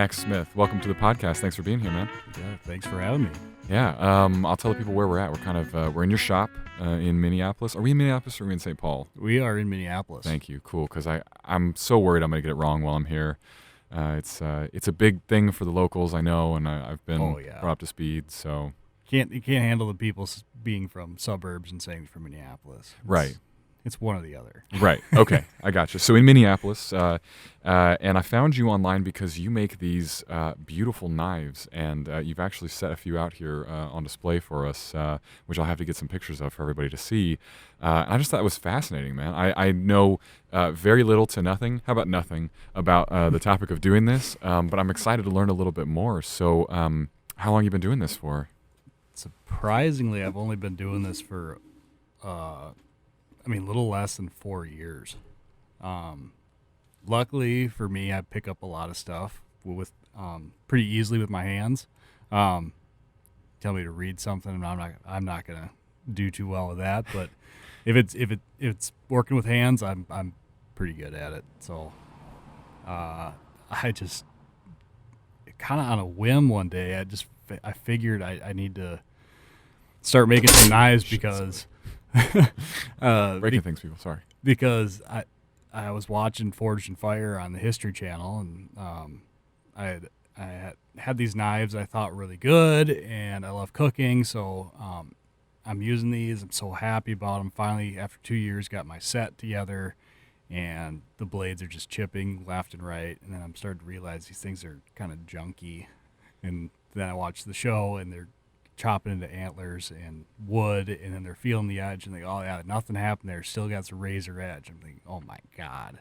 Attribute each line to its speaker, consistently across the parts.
Speaker 1: Max Smith, welcome to the podcast. Thanks for being here, man.
Speaker 2: Yeah, thanks for having me.
Speaker 1: Yeah, I'll tell the people where we're at. We're in your shop in Minneapolis. Are we in Minneapolis or are we in St. Paul?
Speaker 2: We are in Minneapolis.
Speaker 1: Thank you. Cool, because I'm so worried I'm going to get it wrong while I'm here. It's a big thing for the locals, I know, and I've been brought up to speed. So
Speaker 2: you can't handle the people being from suburbs and saying from Minneapolis.
Speaker 1: Right.
Speaker 2: It's one or the other.
Speaker 1: Right. Okay. I got you. So in Minneapolis, and I found you online because you make these beautiful knives, and you've actually set a few out here on display for us, which I'll have to get some pictures of for everybody to see. I just thought it was fascinating, man. I know very little to nothing. How about nothing about the topic of doing this? But I'm excited to learn a little bit more. So how long have you been doing this for?
Speaker 2: Surprisingly, I've only been doing this for a little less than 4 years. Luckily for me, I pick up a lot of stuff with pretty easily with my hands. Tell me to read something, and I'm not gonna do too well with that. But if it's working with hands, I'm pretty good at it. So I just kind of on a whim one day, I figured I need to start making some knives because.
Speaker 1: Breaking things, people. Sorry.
Speaker 2: Because I was watching Forged in Fire on the History Channel, and I had these knives I thought were really good, and I love cooking, so I'm using these. I'm so happy about them. Finally, after 2 years, got my set together, and the blades are just chipping left and right, and then I'm starting to realize these things are kind of junky, and then I watched the show, and they're chopping into antlers and wood, and then they're feeling the edge, and they go, oh yeah, nothing happened there, still got some razor edge. I'm thinking, oh my god,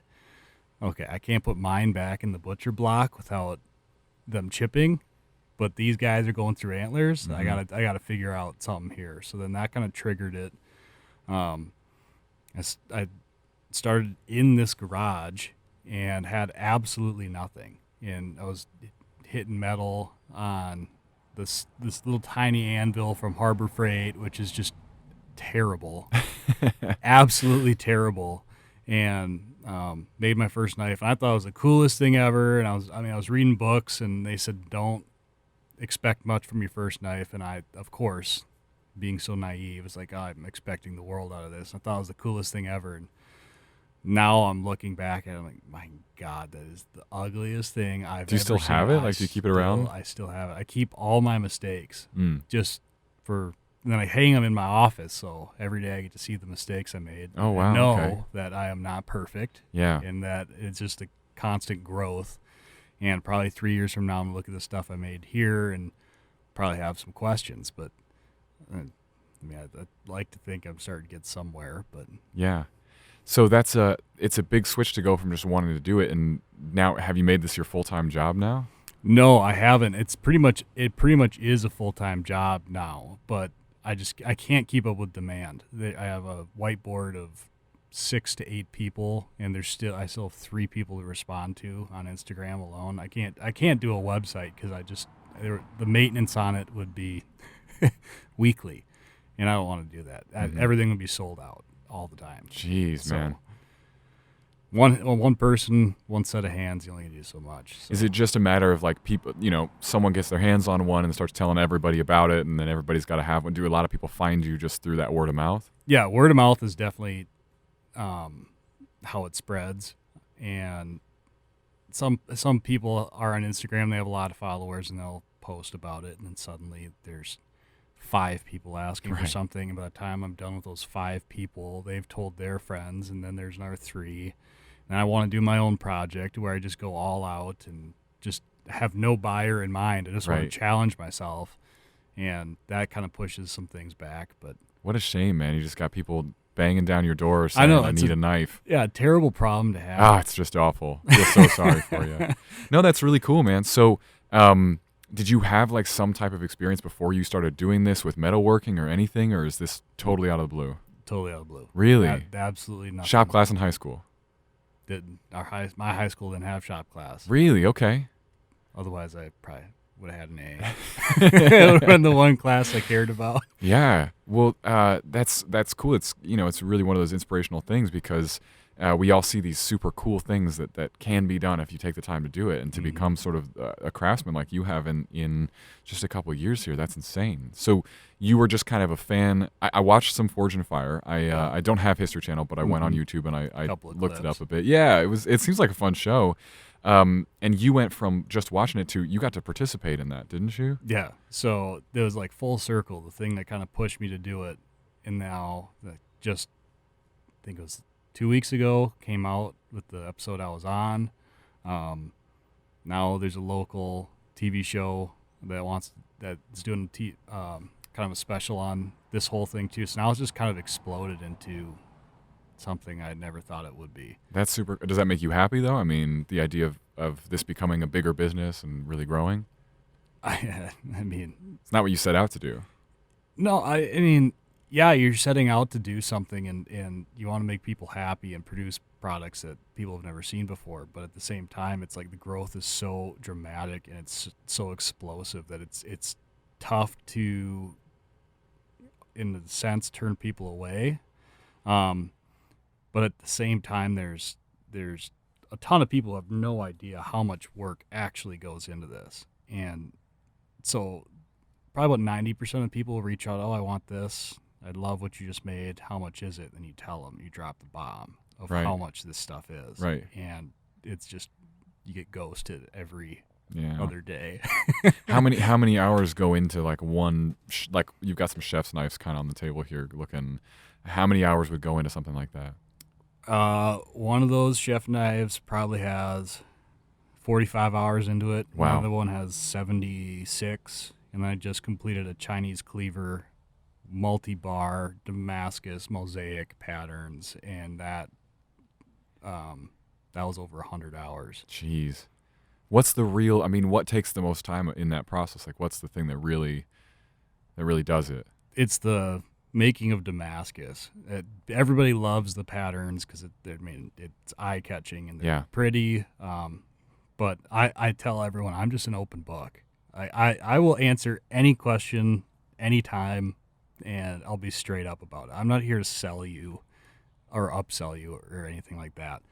Speaker 2: okay, I can't put mine back in the butcher block without them chipping, but these guys are going through antlers.
Speaker 1: Mm-hmm.
Speaker 2: I gotta figure out something here. So then that kind of triggered it. I started in this garage and had absolutely nothing, and I was hitting metal on this little tiny anvil from Harbor Freight, which is just terrible, absolutely terrible, and made my first knife. And I thought it was the coolest thing ever. And I was reading books, and they said don't expect much from your first knife. And I, of course, being so naive, was like, oh, I'm expecting the world out of this. I thought it was the coolest thing ever. And now I'm looking back at it, I'm like, my God, that is the ugliest thing I've ever seen.
Speaker 1: Do you still have it? Like, do you keep it around?
Speaker 2: I still have it. I keep all my mistakes just and then I hang them in my office, so every day I get to see the mistakes I made.
Speaker 1: Oh, wow.
Speaker 2: I know that I am not perfect.
Speaker 1: Yeah.
Speaker 2: And that it's just a constant growth. And probably 3 years from now, I'm going to look at the stuff I made here and probably have some questions. But, I'd like to think I'm starting to get somewhere. But
Speaker 1: yeah. So it's a big switch to go from just wanting to do it, and now have you made this your full-time job now?
Speaker 2: No, I haven't. It pretty much is a full-time job now, but I can't keep up with demand. I have a whiteboard of 6 to 8 people, and I still have 3 people to respond to on Instagram alone. I can't do a website because the maintenance on it would be weekly, and I don't want to do that.
Speaker 1: Mm-hmm.
Speaker 2: Everything would be sold out all the time.
Speaker 1: Jeez, man.
Speaker 2: One person, one set of hands, you only can do so much. So.
Speaker 1: Is it just a matter of like people, someone gets their hands on one and starts telling everybody about it, and then everybody's got to have one? Do a lot of people find you just through that word of mouth?
Speaker 2: Yeah, word of mouth is definitely how it spreads. And some people are on Instagram, they have a lot of followers, and they'll post about it, and then suddenly there's 5 people asking for something, and by the time I'm done with those 5 people, they've told their friends, and then there's another 3. And I want to do my own project where I just go all out and just have no buyer in mind. I just want to challenge myself, and that kind of pushes some things back. But
Speaker 1: what a shame, man! You just got people banging down your door saying, I need a knife.
Speaker 2: Yeah, terrible problem to have.
Speaker 1: It's just awful. I feel so sorry for you. No, that's really cool, man. So, did you have like some type of experience before you started doing this with metalworking or anything, or is this totally out of the blue?
Speaker 2: Totally out of the blue.
Speaker 1: Really?
Speaker 2: Absolutely nothing.
Speaker 1: Shop class in high school?
Speaker 2: My high school didn't have shop class.
Speaker 1: Really? Okay.
Speaker 2: Otherwise, I probably would have had an A. It would have been the one class I cared about.
Speaker 1: Yeah. Well, that's cool. It's it's really one of those inspirational things because we all see these super cool things that can be done if you take the time to do it, and to become sort of a craftsman like you have in just a couple of years here. That's insane. So you were just kind of a fan. I watched some Forge and Fire. I don't have History Channel, but I went on YouTube and I looked it up a bit. Yeah, it seems like a fun show. And you went from just watching it to you got to participate in that, didn't you?
Speaker 2: Yeah. So it was like full circle, the thing that kind of pushed me to do it. And now, just I think it was 2 weeks ago, came out with the episode I was on. Now there's a local TV show that's doing kind of a special on this whole thing too. So now it's just kind of exploded into something I never thought it would be.
Speaker 1: That's super. Does that make you happy though? I mean, the idea of this becoming a bigger business and really growing?
Speaker 2: I mean,
Speaker 1: it's not what you set out to do.
Speaker 2: No, I mean, yeah, you're setting out to do something and you want to make people happy and produce products that people have never seen before. But at the same time, it's like the growth is so dramatic and it's so explosive that it's tough to, in a sense, turn people away. But at the same time, there's a ton of people who have no idea how much work actually goes into this. And so probably about 90% of people reach out, oh, I want this. I love what you just made. How much is it? And you tell them, you drop the bomb of how much this stuff is.
Speaker 1: Right.
Speaker 2: And it's just, you get ghosted every
Speaker 1: yeah.
Speaker 2: other day.
Speaker 1: How many hours go into like one, like you've got some chef's knives kind of on the table here looking, how many hours would go into something like that?
Speaker 2: One of those chef knives probably has 45 hours into it.
Speaker 1: Wow.
Speaker 2: Another one has 76. And then I just completed a Chinese cleaver, multi-bar, Damascus, mosaic patterns, and that was over 100 hours.
Speaker 1: Jeez. What's the real, I mean, what takes the most time in that process? Like, what's the thing that really does it?
Speaker 2: It's the making of Damascus. Everybody loves the patterns because it's eye-catching and they're pretty. But I tell everyone, I'm just an open book. I will answer any question anytime, and I'll be straight up about it. I'm not here to sell you or upsell you or anything like that.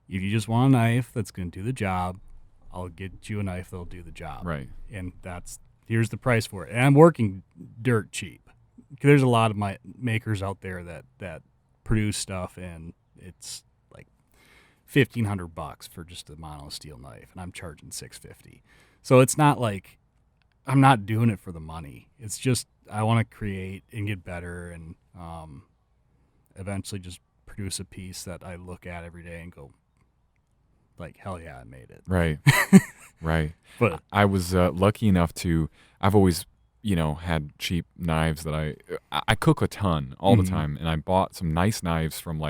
Speaker 2: If you just want a knife that's going to do the job, I'll get you a knife that'll do the job.
Speaker 1: Right.
Speaker 2: And here's the price for it. And I'm working dirt cheap. There's a lot of my makers out there that produce stuff, and it's like $1,500 for just a mono steel knife, and I'm charging $650. So it's not like I'm not doing it for the money. It's just I want to create and get better, and eventually just produce a piece that I look at every day and go, like, hell yeah, I made it.
Speaker 1: Right. Right.
Speaker 2: But
Speaker 1: I was lucky enough I've always, had cheap knives that I cook a ton all the time, and I bought some nice knives from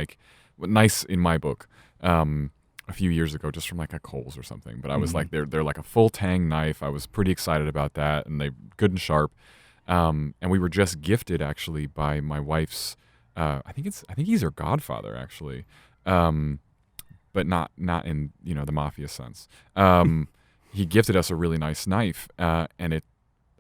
Speaker 1: nice in my book, a few years ago, just from like a Kohl's or something. But I was like, they're like a full tang knife. I was pretty excited about that, and they're good and sharp. And we were just gifted actually by my wife's, I think he's her godfather actually. But not in, the mafia sense. He gifted us a really nice knife, and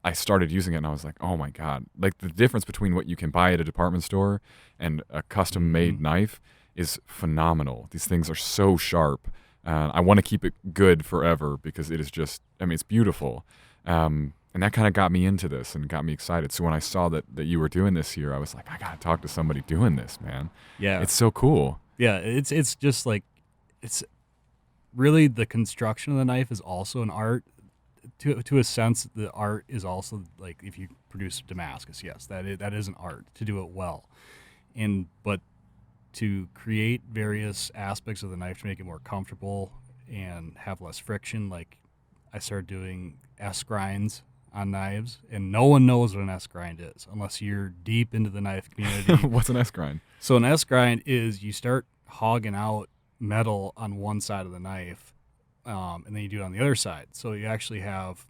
Speaker 1: I started using it, and I was like, oh my God. Like, the difference between what you can buy at a department store and a custom-made knife is phenomenal. These things are so sharp. I want to keep it good forever because it is just, it's beautiful. And that kind of got me into this and got me excited. So when I saw that you were doing this here, I was like, I got to talk to somebody doing this, man.
Speaker 2: yeah,
Speaker 1: It's so cool.
Speaker 2: yeah, it's just like, it's really, the construction of the knife is also an art. To a sense, the art is also, like, if you produce Damascus, yes, that is an art to do it well. But to create various aspects of the knife to make it more comfortable and have less friction, like I started doing S-grinds on knives, and no one knows what an S-grind is unless you're deep into the knife community.
Speaker 1: What's an S-grind?
Speaker 2: So an S-grind is you start hogging out metal on one side of the knife, and then you do it on the other side. So you actually have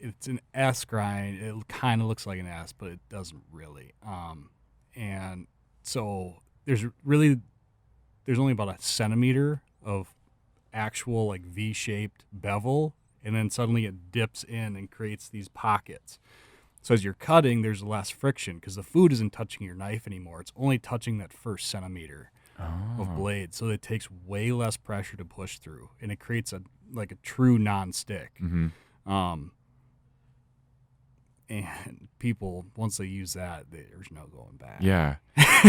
Speaker 2: it's an S grind. It kind of looks like an S, but it doesn't really. And so there's only about a centimeter of actual, like, V-shaped bevel, and then suddenly it dips in and creates these pockets. So as you're cutting, there's less friction because the food isn't touching your knife anymore. It's only touching that first centimeter. of
Speaker 1: Oh.
Speaker 2: blade, so it takes way less pressure to push through, and it creates a true non-stick.
Speaker 1: Mm-hmm.
Speaker 2: Um, and people, once they use that, there's no going back.
Speaker 1: Yeah.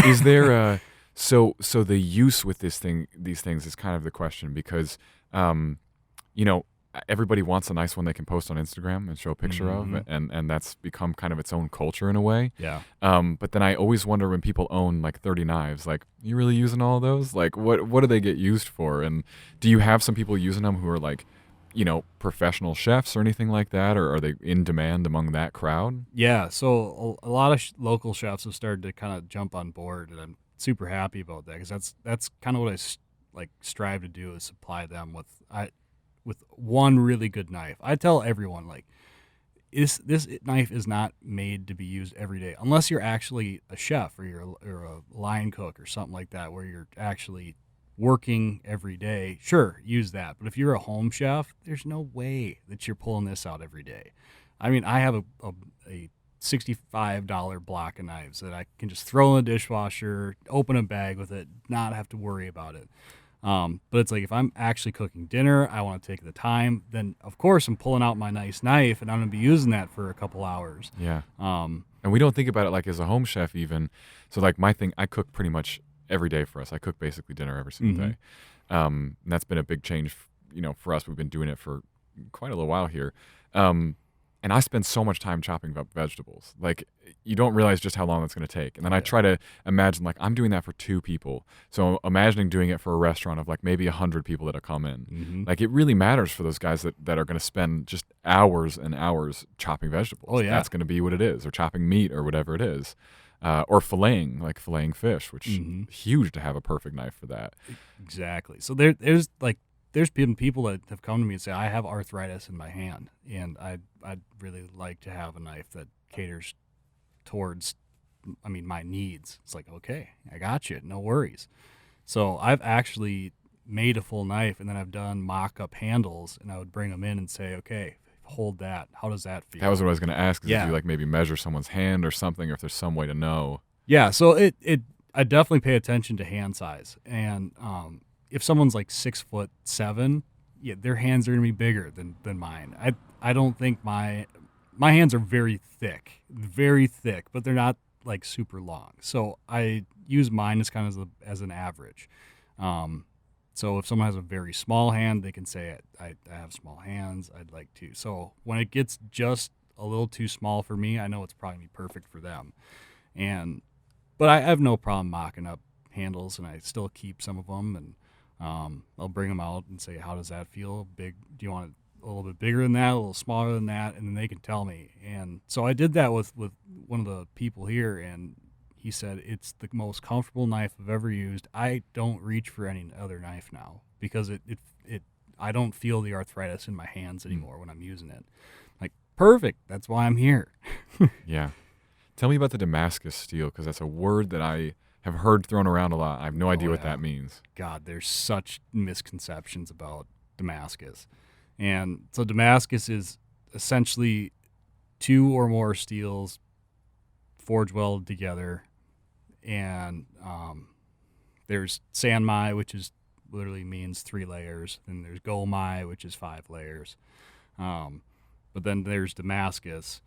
Speaker 1: Is there so the use with these things is kind of the question because you know, everybody wants a nice one they can post on Instagram and show a picture
Speaker 2: Mhm.
Speaker 1: of, and that's become kind of its own culture in a way.
Speaker 2: Yeah.
Speaker 1: But then I always wonder when people own like 30 knives, like, you really using all of those? Like, what do they get used for? And do you have some people using them who are like, professional chefs or anything like that, or are they in demand among that crowd?
Speaker 2: Yeah, so a lot of local chefs have started to kind of jump on board, and I'm super happy about that because that's kind of what I strive to do is supply them with one really good knife. I tell everyone like this knife is not made to be used every day unless you're actually a chef or you're a line cook or something like that where you're actually working every day. Sure, use that. But if you're a home chef, there's no way that you're pulling this out every day. I mean, I have a $65 block of knives that I can just throw in the dishwasher, open a bag with it, not have to worry about it. But it's like if I'm actually cooking dinner, I want to take the time, then of course I'm pulling out my nice knife and I'm going to be using that for a couple hours.
Speaker 1: Yeah.
Speaker 2: Um,
Speaker 1: And we don't think about it like as a home chef even. So like my thing, I cook pretty much every day for us. I cook basically dinner every single
Speaker 2: Mhm.
Speaker 1: day. And that's been a big change, for us. We've been doing it for quite a little while here. And I spend so much time chopping up vegetables. Like, you don't realize just how long that's going to take. And then I
Speaker 2: Yeah.
Speaker 1: try to imagine, like, I'm doing that for 2 people. So imagining doing it for a restaurant of like maybe 100 people that'll come in.
Speaker 2: Mhm.
Speaker 1: Like, it really matters for those guys that are going to spend just hours and hours chopping vegetables.
Speaker 2: Oh, yeah.
Speaker 1: That's going to be what it is, or chopping meat or whatever it is. Or filleting fish, which
Speaker 2: Mhm.
Speaker 1: huge to have a perfect knife for that.
Speaker 2: Exactly. So there's been people that have come to me and say I have arthritis in my hand, and I'd really like to have a knife that caters towards, my needs. It's like, okay, I got you, no worries. So I've actually made a full knife, and then I've done mock-up handles, and I would bring them in and say, okay, hold that. How does that feel?
Speaker 1: That was what I was going to ask. Is if
Speaker 2: Yeah.
Speaker 1: you like maybe measure someone's hand or something, or if there's some way to know.
Speaker 2: Yeah, so I definitely pay attention to hand size, and if someone's like 6'7", yeah, their hands are gonna be bigger than mine. I don't think my hands are very thick, but they're not like super long. So I use mine as kind of as an average. So if someone has a very small hand, they can say I have small hands. I'd like to. So when it gets just a little too small for me, I know it's probably gonna be perfect for them. But I have no problem mocking up handles, and I still keep some of them, and I'll bring them out and say, how does that feel? Big? Do you want it a little bit bigger than that, a little smaller than that? And then they can tell me. And so I did that with one of the people here, and he said, it's the most comfortable knife I've ever used. I don't reach for any other knife now because I don't feel the arthritis in my hands anymore when I'm using it. Like, perfect. That's why I'm here.
Speaker 1: Yeah. Tell me about the Damascus steel, because that's a word that I have heard thrown around a lot. I have no idea what
Speaker 2: yeah.
Speaker 1: that means.
Speaker 2: God, there's such misconceptions about Damascus. And so Damascus is essentially 2 or more steels forge welded together. And there's Sanmai, which is literally means 3 layers. Then there's Gomai, which is 5 layers. But then there's Damascus,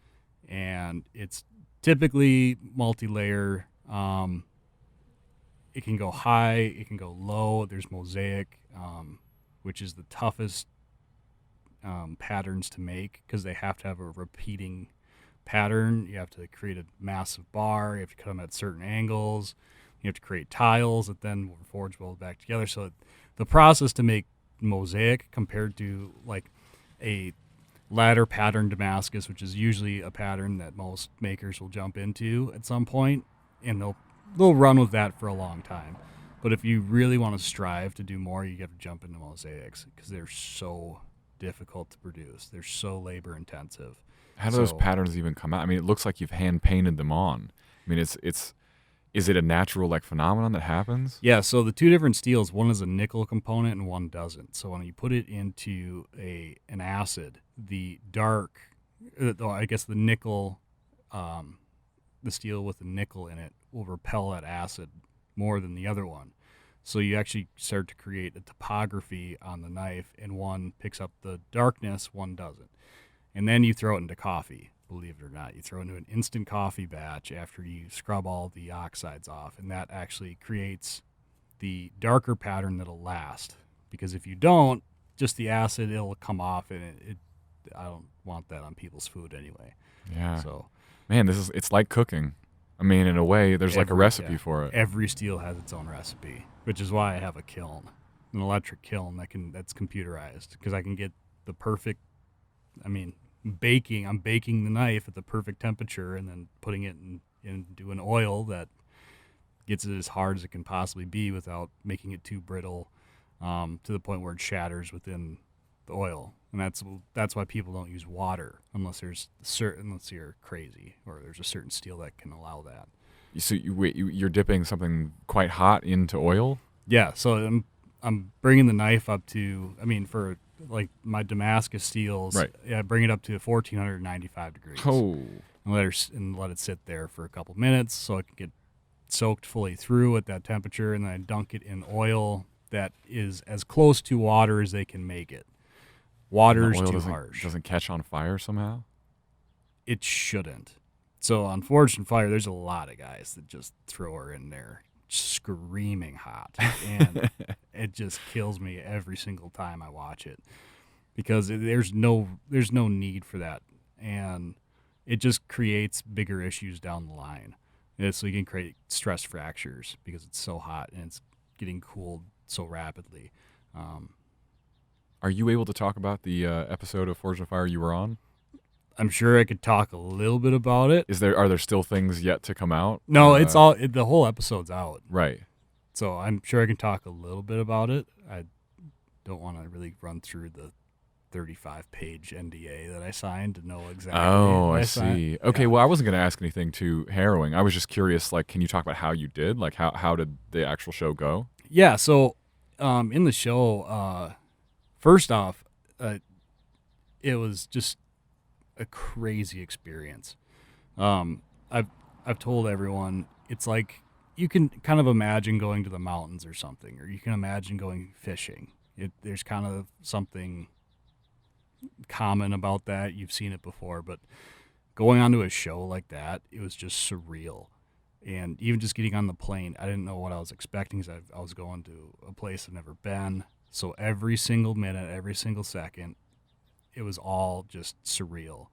Speaker 2: and it's typically multi-layer. It can go high, it can go low. There's mosaic, which is the toughest patterns to make because they have to have a repeating pattern. You have to create a massive bar. You have to cut them at certain angles. You have to create tiles that then will forge weld back together. So the process to make mosaic compared to like a ladder pattern Damascus, which is usually a pattern that most makers will jump into at some point, and they'll run with that for a long time. But if you really want to strive to do more, you have to jump into mosaics because they're so difficult to produce. They're so labor intensive.
Speaker 1: How do those patterns even come out? I mean, it looks like you've hand painted them on. I mean, is it a natural like phenomenon that happens?
Speaker 2: Yeah, so the 2 different steels, one is a nickel component and one doesn't. So when you put it into an acid, the nickel, the steel with the nickel in it will repel that acid more than the other one. So you actually start to create a topography on the knife, and one picks up the darkness, one doesn't. And then you throw it into coffee, believe it or not. You throw it into an instant coffee batch after you scrub all the oxides off, and that actually creates the darker pattern that'll last. Because if you don't, just the acid, it'll come off, and I don't want that on people's food anyway.
Speaker 1: Yeah.
Speaker 2: So,
Speaker 1: man, it's like cooking. I mean, in a way, there's like a recipe for it.
Speaker 2: Every steel has its own recipe, which is why I have a kiln, an electric kiln that's computerized, because I can get the perfect. I mean, I'm baking the knife at the perfect temperature, and then putting it into an oil that gets it as hard as it can possibly be without making it too brittle, to the point where it shatters within the oil. And that's why people don't use water unless you're crazy or there's a certain steel that can allow that.
Speaker 1: So you're dipping something quite hot into oil?
Speaker 2: Yeah. So I'm bringing the knife up to, for like my Damascus steels,
Speaker 1: right?
Speaker 2: Yeah, bring it up to 1495 degrees.
Speaker 1: Oh.
Speaker 2: And let it sit there for a couple minutes so it can get soaked fully through at that temperature, and then I dunk it in oil that is as close to water as they can make it. Water's too harsh.
Speaker 1: Doesn't catch on fire somehow?
Speaker 2: It shouldn't. So on Forged in Fire, there's a lot of guys that just throw her in there screaming hot. And it just kills me every single time I watch it, because there's no need for that. And it just creates bigger issues down the line. So you can create stress fractures because it's so hot and it's getting cooled so rapidly.
Speaker 1: Are you able to talk about the episode of Forged in Fire you were on?
Speaker 2: I'm sure I could talk a little bit about it.
Speaker 1: Are there still things yet to come out?
Speaker 2: No, the whole episode's out.
Speaker 1: Right.
Speaker 2: So I'm sure I can talk a little bit about it. I don't want to really run through the 35-page NDA that I signed to know exactly.
Speaker 1: Oh, I see. Okay, yeah. Well, I wasn't going to ask anything too harrowing. I was just curious, like, can you talk about how you did? Like, how did the actual show go?
Speaker 2: Yeah, so in the show, first off, it was just a crazy experience. I've told everyone, it's like you can kind of imagine going to the mountains or something, or you can imagine going fishing. There's kind of something common about that. You've seen it before, but going onto a show like that, it was just surreal. And even just getting on the plane, I didn't know what I was expecting, because I was going to a place I've never been. So every single minute, every single second, it was all just surreal.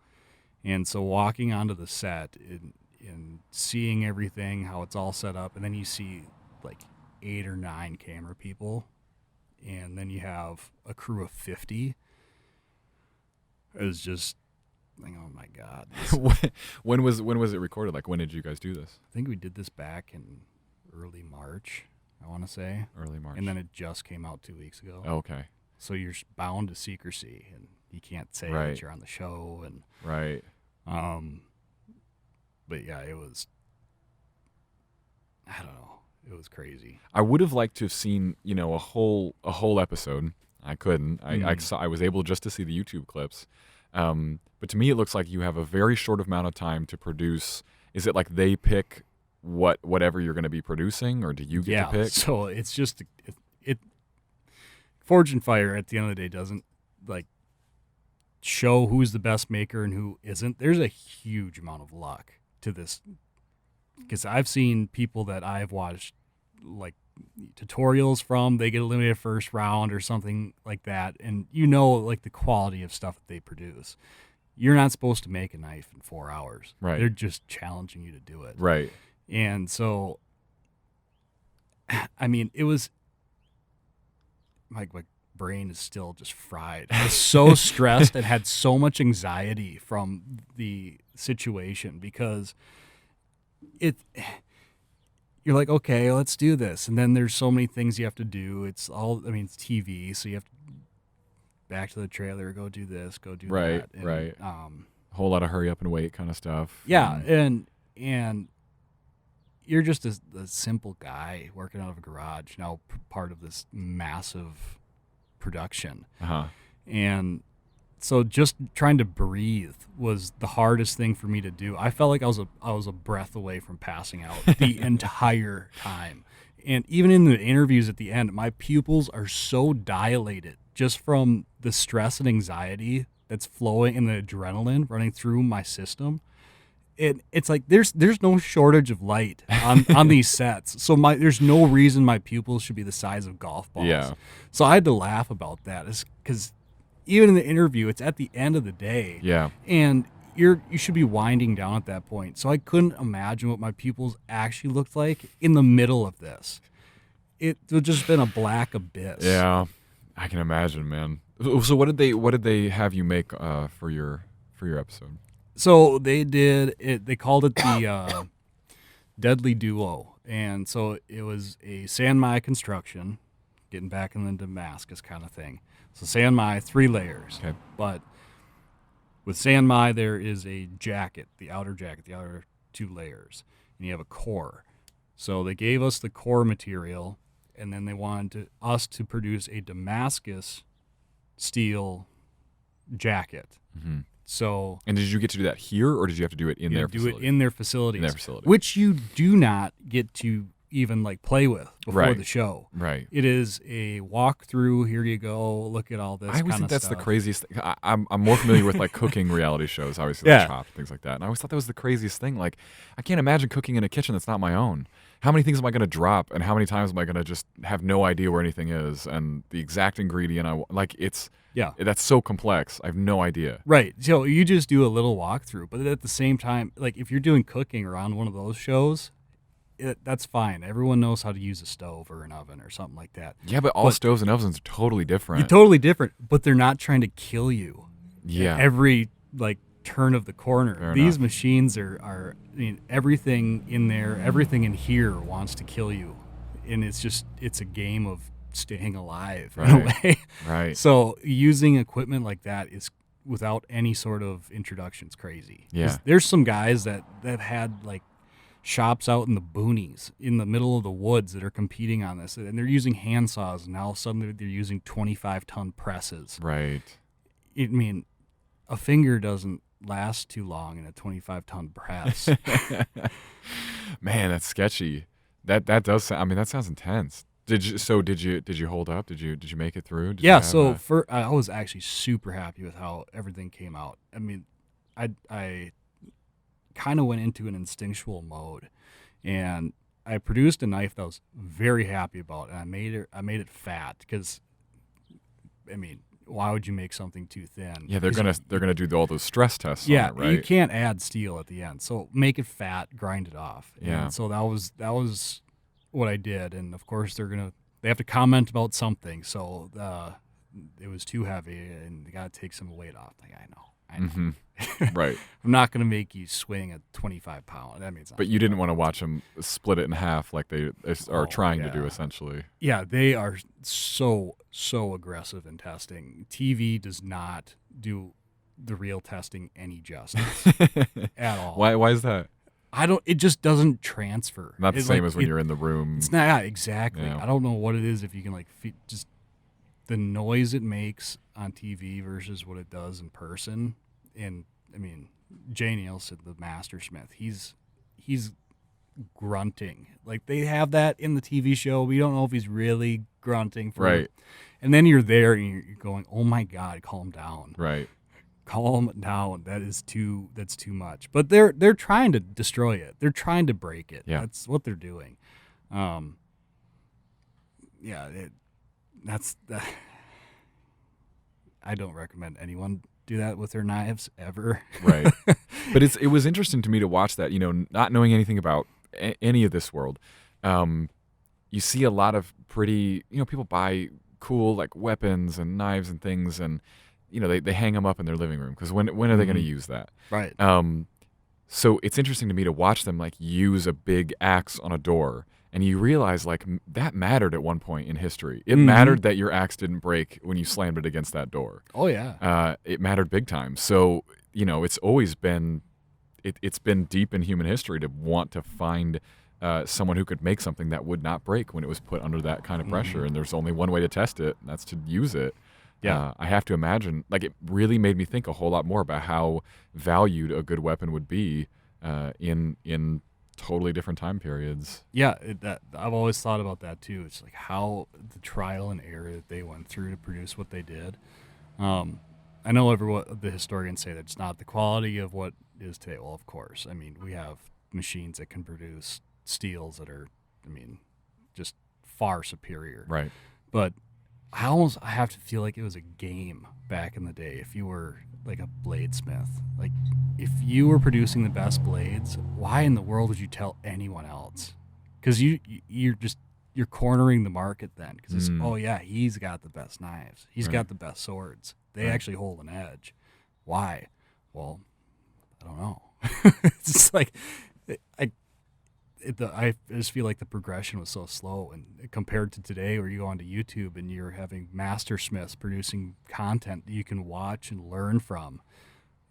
Speaker 2: And so walking onto the set and seeing everything, how it's all set up, and then you see like 8 or 9 camera people, and then you have a crew of 50. It was just like, oh my God.
Speaker 1: When was it recorded? Like, when did you guys do this?
Speaker 2: I think we did this back in early March, I want to say.
Speaker 1: Early March.
Speaker 2: And then it just came out 2 weeks ago.
Speaker 1: Oh, okay.
Speaker 2: So you're bound to secrecy, and you can't say
Speaker 1: right.
Speaker 2: that you're on the show. And
Speaker 1: right.
Speaker 2: But yeah, it was, I don't know. It was crazy.
Speaker 1: I would have liked to have seen, a whole episode. I couldn't. I was able just to see the YouTube clips. But to me, it looks like you have a very short amount of time to produce. Is it like they pick whatever you're going to be producing, or do you get to pick?
Speaker 2: So it's just it. Forged in Fire at the end of the day doesn't like show who's the best maker and who isn't. There's a huge amount of luck to this, because I've seen people that I've watched like tutorials from, they get eliminated first round or something like that, and like the quality of stuff that they produce. You're not supposed to make a knife in 4 hours.
Speaker 1: Right.
Speaker 2: They're just challenging you to do it.
Speaker 1: Right.
Speaker 2: And so, it was like my brain is still just fried. I was so stressed and had so much anxiety from the situation, because you're like, okay, let's do this. And then there's so many things you have to do. It's TV, so you have to back to the trailer, go do this, go do that. And,
Speaker 1: right. A whole lot of hurry up and wait kind of stuff.
Speaker 2: Yeah, and you're just a simple guy working out of a garage, now part of this massive production.
Speaker 1: Uh-huh.
Speaker 2: And so just trying to breathe was the hardest thing for me to do. I felt like I was a breath away from passing out the entire time. And even in the interviews at the end, my pupils are so dilated just from the stress and anxiety that's flowing and the adrenaline running through my system. It's like there's no shortage of light on these sets. So there's no reason my pupils should be the size of golf balls.
Speaker 1: Yeah.
Speaker 2: So I had to laugh about that, because even in the interview, it's at the end of the day.
Speaker 1: Yeah.
Speaker 2: And you should be winding down at that point. So I couldn't imagine what my pupils actually looked like in the middle of this. It would just been a black abyss.
Speaker 1: Yeah, I can imagine, man. So what did they have you make for your episode?
Speaker 2: So they did it. They called it the Deadly Duo, and so it was a Sanmai construction, getting back in the Damascus kind of thing. So Sanmai, 3 layers.
Speaker 1: Okay.
Speaker 2: But with Sanmai, there is a jacket, the outer 2 layers, and you have a core. So they gave us the core material, and then they wanted us to produce a Damascus steel jacket.
Speaker 1: Mm-hmm.
Speaker 2: So,
Speaker 1: and did you get to do that here, or did you have to do it in their facility?
Speaker 2: Do it in their facilities.
Speaker 1: In their facility.
Speaker 2: Which you do not get to even like play with before the show.
Speaker 1: Right.
Speaker 2: It is a walkthrough. Here you go. Look at all this.
Speaker 1: I always think that's
Speaker 2: stuff.
Speaker 1: the craziest thing. I'm more familiar with like cooking reality shows, obviously, like Chopped, things like that. And I always thought that was the craziest thing. Like, I can't imagine cooking in a kitchen that's not my own. How many things am I going to drop, and how many times am I going to just have no idea where anything is and the exact ingredient that's so complex. I have no idea.
Speaker 2: Right. So you just do a little walkthrough, but at the same time, like if you're doing cooking around one of those shows, that's fine. Everyone knows how to use a stove or an oven or something like that.
Speaker 1: Yeah, but all stoves and ovens are totally different.
Speaker 2: You're totally different, but they're not trying to kill you.
Speaker 1: Yeah.
Speaker 2: Every like turn of the corner.
Speaker 1: Fair
Speaker 2: These
Speaker 1: enough.
Speaker 2: machines are I mean, everything in there, everything in here wants to kill you. And it's a game of staying alive in a way.
Speaker 1: Right.
Speaker 2: So using equipment like that is without any sort of introduction is crazy.
Speaker 1: Yeah.
Speaker 2: There's some guys that had like shops out in the boonies in the middle of the woods that are competing on this, and they're using hand saws, and now suddenly they're using 25-ton presses.
Speaker 1: Right.
Speaker 2: I mean, a finger doesn't last too long in a 25-ton press.
Speaker 1: Man, that's sketchy. That does sound, I mean, that sounds intense. Did you hold up? Did you make it through?
Speaker 2: Yeah, so I was actually super happy with how everything came out. I mean, I kind of went into an instinctual mode, and I produced a knife that I was very happy about, and I made it fat because, I mean, why would you make something too thin?
Speaker 1: Yeah, they're gonna do all those stress tests.
Speaker 2: Yeah,
Speaker 1: on it, right?
Speaker 2: You can't add steel at the end, so make it fat, grind it off.
Speaker 1: Yeah.
Speaker 2: And so that was what I did, and of course they have to comment about something, so it was too heavy, and they got to take some weight off. Like I know.
Speaker 1: Mm-hmm. Right.
Speaker 2: I'm not going to make you swing a 25-pound. That means.
Speaker 1: But you didn't want to watch them split it in half like they are trying to do, essentially.
Speaker 2: Yeah, they are so aggressive in testing. TV does not do the real testing any justice at all.
Speaker 1: Why is that?
Speaker 2: It just doesn't transfer.
Speaker 1: Not the same as when you're in the room.
Speaker 2: It's not, yeah, exactly.
Speaker 1: Yeah.
Speaker 2: I don't know what it is, if you can like just the noise it makes on TV versus what it does in person. And I mean, Jay Nielsen, the master smith, he's grunting. Like they have that in the TV show. We don't know if he's really grunting for
Speaker 1: Right.
Speaker 2: And then you're there and you're going, "Oh my God, calm down."
Speaker 1: Right.
Speaker 2: Calm down. That's too much. But they're trying to destroy it. They're trying to break it.
Speaker 1: Yeah.
Speaker 2: That's what they're doing. That's that. I don't recommend anyone do that with their knives ever.
Speaker 1: Right. But it was interesting to me to watch that, not knowing anything about any of this world. You see a lot of pretty, people buy cool like weapons and knives and things, and they hang them up in their living room because when are they going to use that?
Speaker 2: Right.
Speaker 1: So it's interesting to me to watch them like use a big axe on a door, and you realize like that mattered at one point in history. It mattered that your axe didn't break when you slammed it against that door.
Speaker 2: Oh yeah.
Speaker 1: It mattered big time. So it's always been it's been deep in human history to want to find someone who could make something that would not break when it was put under that kind of pressure. And there's only one way to test it, and that's to use it.
Speaker 2: Yeah.
Speaker 1: I have to imagine, like, it really made me think a whole lot more about how valued a good weapon would be in totally different time periods.
Speaker 2: Yeah, that I've always thought about that too. It's like how the trial and error that they went through to produce what they did. I know what the historians say that it's not the quality of what is today. Well, of course. I mean, we have machines that can produce steels that are, I mean, just far superior.
Speaker 1: Right.
Speaker 2: But I have to feel like it was a game back in the day. If you were like a bladesmith, like if you were producing the best blades, why in the world would you tell anyone else? Because you're cornering the market then. Because it's oh yeah, he's got the best knives, he's got the best swords. They actually hold an edge. Why? Well, I don't know. It's just like I just feel like the progression was so slow, and compared to today, where you go onto YouTube and you're having master smiths producing content that you can watch and learn from,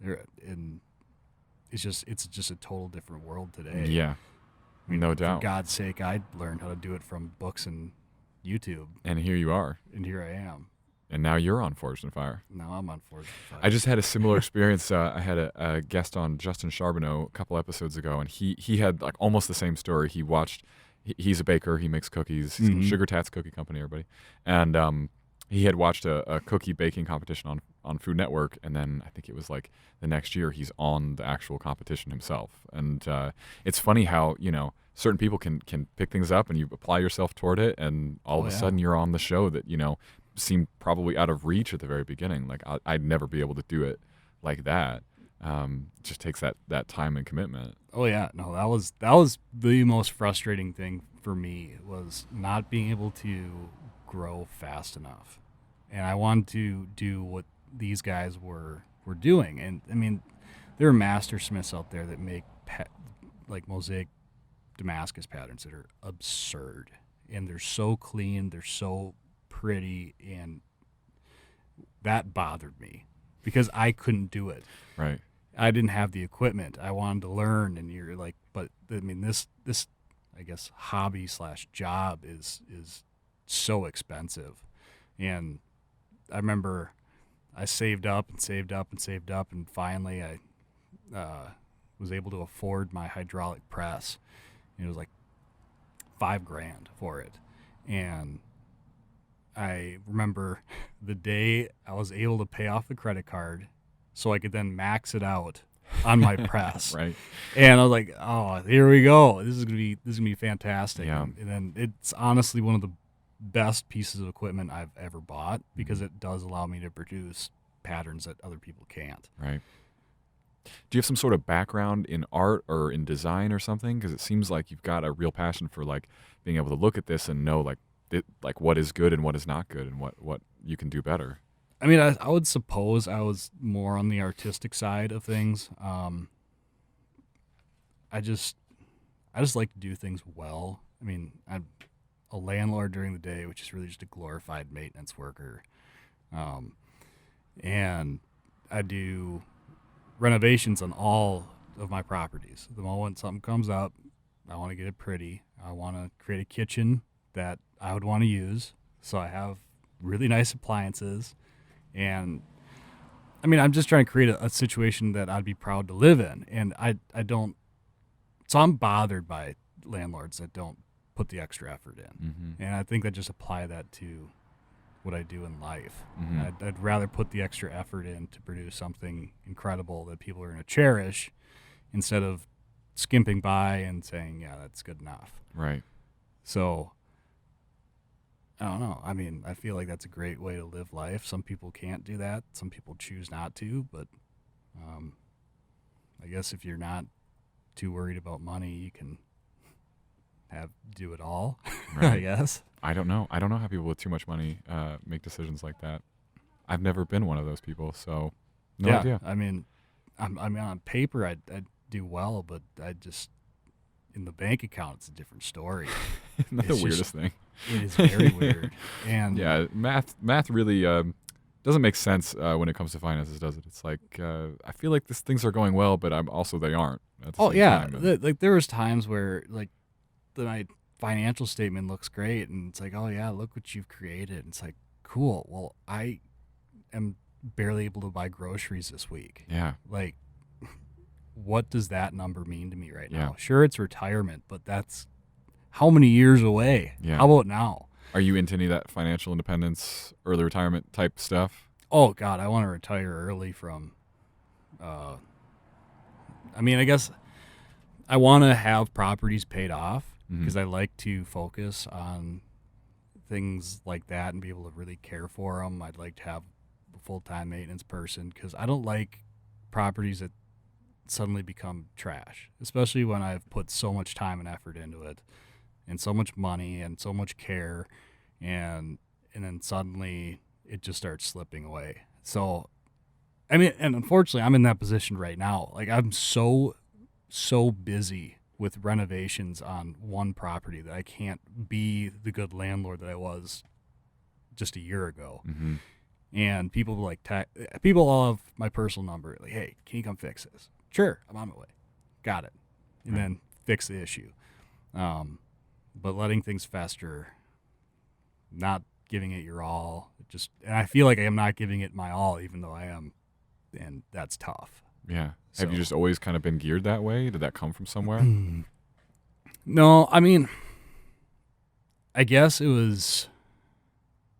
Speaker 2: and it's just a total different world today.
Speaker 1: Yeah,
Speaker 2: I mean,
Speaker 1: no doubt.
Speaker 2: For God's sake, I learned how to do it from books and YouTube,
Speaker 1: And here you are.
Speaker 2: and here I am.
Speaker 1: And now you're on Forged in Fire.
Speaker 2: Now I'm on Forged in Fire.
Speaker 1: I just had a similar experience. I had a guest on, Justin Charbonneau, a couple episodes ago, and he had like almost the same story. He watched. He's a baker. He makes cookies. He's got Sugar Tats Cookie Company, everybody. And he had watched a cookie baking competition on Food Network, and then I think it was like the next year he's on the actual competition himself. And it's funny how certain people can pick things up, and you apply yourself toward it, and all of a sudden you're on the show that seemed probably out of reach at the very beginning. Like I'd never be able to do it like that. It just takes that time and commitment.
Speaker 2: Oh yeah, no, that was the most frustrating thing for me, was not being able to grow fast enough, and I wanted to do what these guys were doing. And I mean, there are master smiths out there that make like mosaic Damascus patterns that are absurd, and they're so clean, they're so pretty, and that bothered me because I couldn't do it.
Speaker 1: Right.
Speaker 2: I didn't have the equipment. I wanted to learn, and you're like, but I mean, this I guess hobby / job is so expensive. And I remember I saved up, and finally I was able to afford my hydraulic press. It was like $5,000 for it, and I remember the day I was able to pay off the credit card so I could then max it out on my press.
Speaker 1: Right.
Speaker 2: And I was like, oh, here we go. This is gonna be fantastic.
Speaker 1: Yeah.
Speaker 2: And then it's honestly one of the best pieces of equipment I've ever bought, because it does allow me to produce patterns that other people can't.
Speaker 1: Right. Do you have some sort of background in art or in design or something? Because it seems like you've got a real passion for like being able to look at this and know like what is good and what is not good, and what you can do better.
Speaker 2: I mean, I would suppose I was more on the artistic side of things. I just like to do things well. I mean, I'm a landlord during the day, which is really just a glorified maintenance worker. And I do renovations on all of my properties. The moment something comes up, I want to get it pretty. I want to create a kitchen that I would want to use, so I have really nice appliances. And I mean, I'm just trying to create a situation that I'd be proud to live in. And I don't, so I'm bothered by landlords that don't put the extra effort in.
Speaker 1: Mm-hmm.
Speaker 2: And I think that just apply that to what I do in life.
Speaker 1: Mm-hmm.
Speaker 2: I'd rather put the extra effort in to produce something incredible that people are going to cherish, instead of skimping by and saying, yeah, that's good enough.
Speaker 1: Right.
Speaker 2: So I don't know. I mean, I feel like that's a great way to live life. Some people can't do that. Some people choose not to. But I guess if you're not too worried about money, you can do it all. Right. I guess.
Speaker 1: I don't know how people with too much money make decisions like that. I've never been one of those people, so no idea.
Speaker 2: I mean, on paper I do well, but I just, in the bank account, it's a different story.
Speaker 1: Isn't that the weirdest thing?
Speaker 2: It is very weird. And
Speaker 1: yeah, math really doesn't make sense when it comes to finances, does it? It's like I feel like things are going well, but they aren't. At the same time.
Speaker 2: Like there was times where like my financial statement looks great, and it's like, oh yeah, look what you've created. And it's like, cool. Well, I am barely able to buy groceries this week.
Speaker 1: Yeah.
Speaker 2: Like, what does that number mean to me right
Speaker 1: Yeah.
Speaker 2: now? Sure, it's retirement, but that's how many years away?
Speaker 1: Yeah.
Speaker 2: How about now?
Speaker 1: Are you into any of that financial independence, early retirement type stuff?
Speaker 2: Oh God, I want to retire early from. I guess I want to have properties paid off because I like to focus on things like that and be able to really care for them. I'd like to have a full-time maintenance person because I don't like properties that suddenly become trash, especially when I've put so much time and effort into it and so much money and so much care, and then suddenly it just starts slipping away. So and unfortunately I'm in that position right now. Like, I'm so busy with renovations on one property that I can't be the good landlord that I was just a year ago.
Speaker 1: Mm-hmm.
Speaker 2: And people people all have my personal number. Like, hey, can you come fix this? Sure, I'm on my way. Got it. And then fix the issue. But letting things fester, not giving it your all, and I feel like I am not giving it my all, even though I am, and that's tough.
Speaker 1: Yeah.
Speaker 2: So,
Speaker 1: Have you just always kind of been geared that way? Did that come from somewhere?
Speaker 2: No, I guess it was.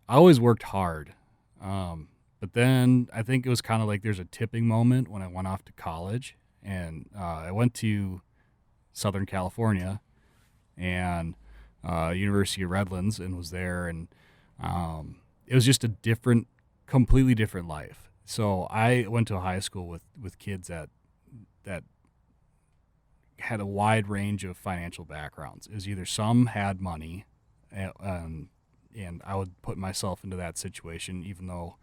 Speaker 2: I always worked hard. But then I think it was kind of like there's a tipping moment when I went off to college, and I went to Southern California and University of Redlands, and was there, and it was just a completely different life. So I went to a high school with kids that had a wide range of financial backgrounds. It was either some had money, and I would put myself into that situation, even though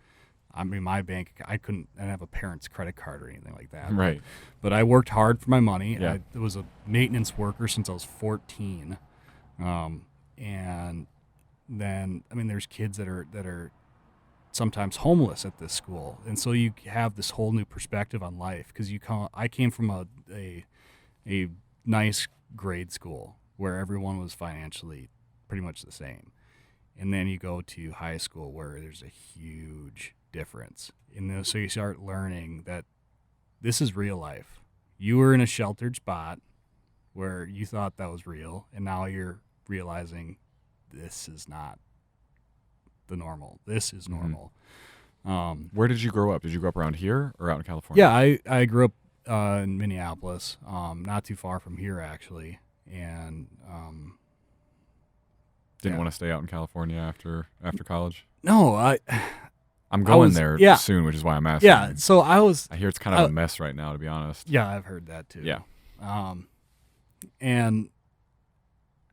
Speaker 2: my bank, I didn't have a parent's credit card or anything like that.
Speaker 1: Right.
Speaker 2: But I worked hard for my money.
Speaker 1: Yeah.
Speaker 2: I was a maintenance worker since I was 14. And then, there's kids that are sometimes homeless at this school. And so you have this whole new perspective on life, because I came from a nice grade school where everyone was financially pretty much the same. And then you go to high school where there's a huge difference. And so you start learning that this is real life. You were in a sheltered spot where you thought that was real, and now you're realizing this is not the normal. This is normal.
Speaker 1: Where did you grow up? Did you grow up around here or out in California?
Speaker 2: Yeah, I grew up in Minneapolis, not too far from here, actually. And
Speaker 1: Didn't want to stay out in California after college?
Speaker 2: No,
Speaker 1: I'm going
Speaker 2: was-
Speaker 1: there
Speaker 2: yeah.
Speaker 1: soon, which is why I'm asking.
Speaker 2: yeah, so
Speaker 1: I hear it's kind of a mess right now, to be honest.
Speaker 2: yeah, I've heard that too.
Speaker 1: Yeah.
Speaker 2: And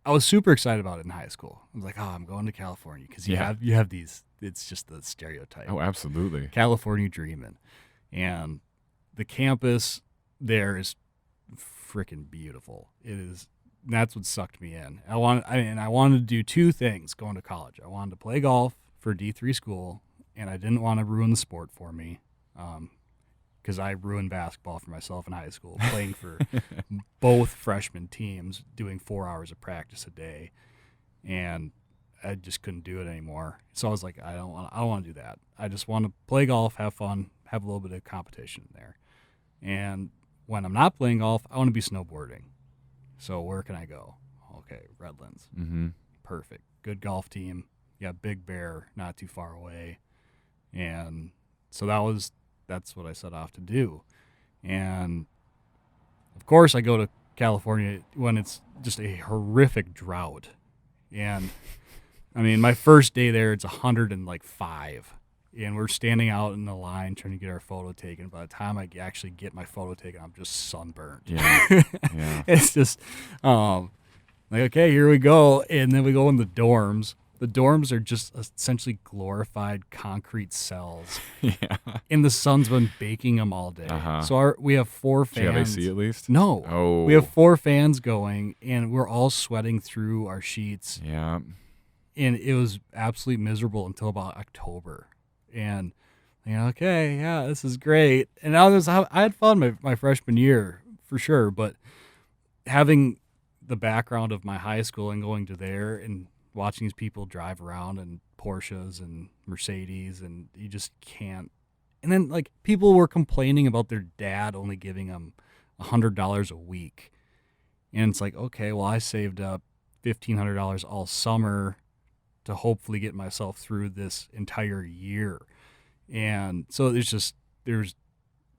Speaker 2: I was super excited about it in high school. I was like, I'm going to California, because you have these, it's just the stereotype.
Speaker 1: Oh, absolutely.
Speaker 2: California dreaming. And the campus there is freaking beautiful. It is. That's what sucked me in. I wanted to do two things going to college. I wanted to play golf for D3 school, and I didn't want to ruin the sport for me, because I ruined basketball for myself in high school, playing for both freshman teams, doing 4 hours of practice a day, and I just couldn't do it anymore. So I was like, I don't want to do that. I just want to play golf, have fun, have a little bit of competition there. And when I'm not playing golf, I want to be snowboarding. So where can I go? Okay, Redlands.
Speaker 1: Mm-hmm.
Speaker 2: Perfect. Good golf team. Yeah, Big Bear, not too far away. And so that's what I set off to do. And of course I go to California when it's just a horrific drought. And my first day there, it's 105. And we're standing out in the line trying to get our photo taken. By the time I actually get my photo taken, I'm just sunburned.
Speaker 1: Yeah. Yeah.
Speaker 2: It's just like, okay, here we go. And then we go in the dorms. The dorms are just essentially glorified concrete cells.
Speaker 1: Yeah.
Speaker 2: And the sun's been baking them all day.
Speaker 1: Uh-huh.
Speaker 2: So we have 4 fans.
Speaker 1: Do you have AC at least?
Speaker 2: No.
Speaker 1: Oh.
Speaker 2: We have 4 fans going, and we're all sweating through our sheets.
Speaker 1: Yeah.
Speaker 2: And it was absolutely miserable until about October. And okay, yeah, this is great. And I had fun my freshman year for sure, but having the background of my high school and going to there and watching these people drive around in Porsches and Mercedes, and you just can't. And then, like, people were complaining about their dad only giving them $100 a week. And it's like, okay, well, I saved up $1,500 all summer to hopefully get myself through this entire year. And so it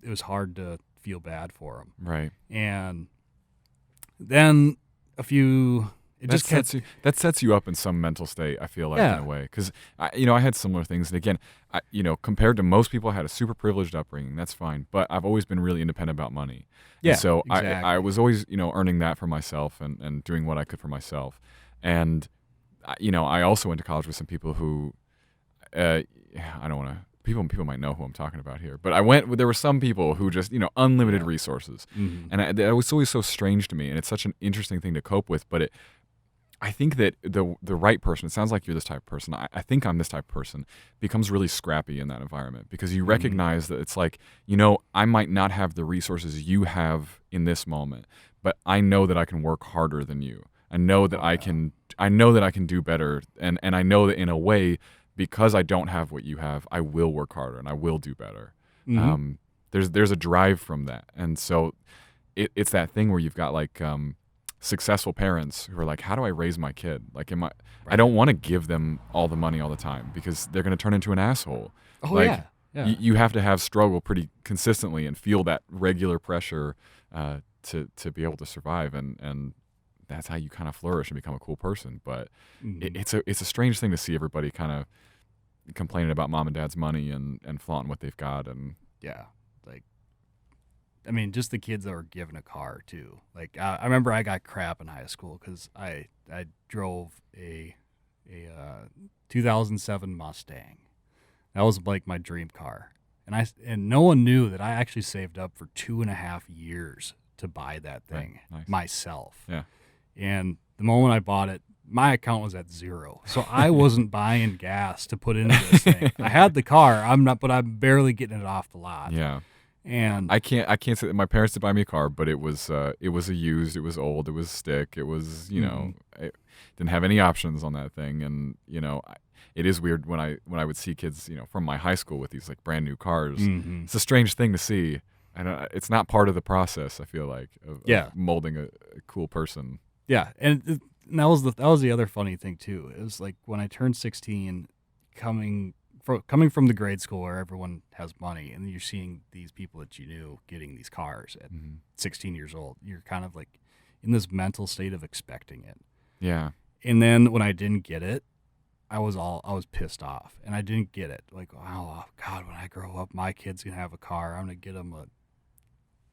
Speaker 2: was hard to feel bad for them.
Speaker 1: Right.
Speaker 2: And then
Speaker 1: that sets you up in some mental state, I feel like, in a way, because I had similar things, and again, compared to most people, I had a super privileged upbringing. That's fine, but I've always been really independent about money.
Speaker 2: Yeah,
Speaker 1: and so
Speaker 2: exactly.
Speaker 1: I was always earning that for myself and doing what I could for myself. And I also went to college with some people who I don't want to. People might know who I'm talking about here, but there were some people who just, unlimited resources.
Speaker 2: Mm-hmm.
Speaker 1: And that was always so strange to me. And it's such an interesting thing to cope with. But I think that the right person, it sounds like you're this type of person. I think I'm this type of person, becomes really scrappy in that environment because you recognize that it's like, I might not have the resources you have in this moment, but I know that I can work harder than you. I know that I can do better. And I know that in a way, because I don't have what you have, I will work harder and I will do better.
Speaker 2: Mm-hmm.
Speaker 1: There's a drive from that. And so it's that thing where you've got like successful parents who are like, how do I raise my kid? Like, I don't want to give them all the money all the time because they're going to turn into an asshole.
Speaker 2: Oh,
Speaker 1: like,
Speaker 2: yeah.
Speaker 1: You have to have struggle pretty consistently and feel that regular pressure to be able to survive. And that's how you kind of flourish and become a cool person. But it's a strange thing to see everybody kind of complaining about mom and dad's money and flaunting what they've got. And
Speaker 2: yeah, like, I mean, just the kids that were given a car too. Like, I remember I got crap in high school because I drove a 2007 Mustang. That was like my dream car, and no one knew that I actually saved up for 2.5 years to buy that thing myself.
Speaker 1: Yeah.
Speaker 2: And the moment I bought it, my account was at zero, so I wasn't buying gas to put into this thing. I had the car, but I'm barely getting it off the lot.
Speaker 1: Yeah.
Speaker 2: And
Speaker 1: I can't say that my parents did buy me a car, but it was a used, it was old, it was stick, it was it didn't have any options on that thing. And it is weird when I would see kids from my high school with these like brand new cars.
Speaker 2: Mm-hmm.
Speaker 1: It's a strange thing to see, and it's not part of the process, I feel like, of molding a cool person.
Speaker 2: Yeah, and that was the other funny thing too. It was like when I turned 16, coming from the grade school where everyone has money, and you're seeing these people that you knew getting these cars at 16 years old. You're kind of like in this mental state of expecting it.
Speaker 1: Yeah.
Speaker 2: And then when I didn't get it, I was pissed off, and I didn't get it. Like, oh God, when I grow up, my kid's gonna have a car. I'm gonna get him a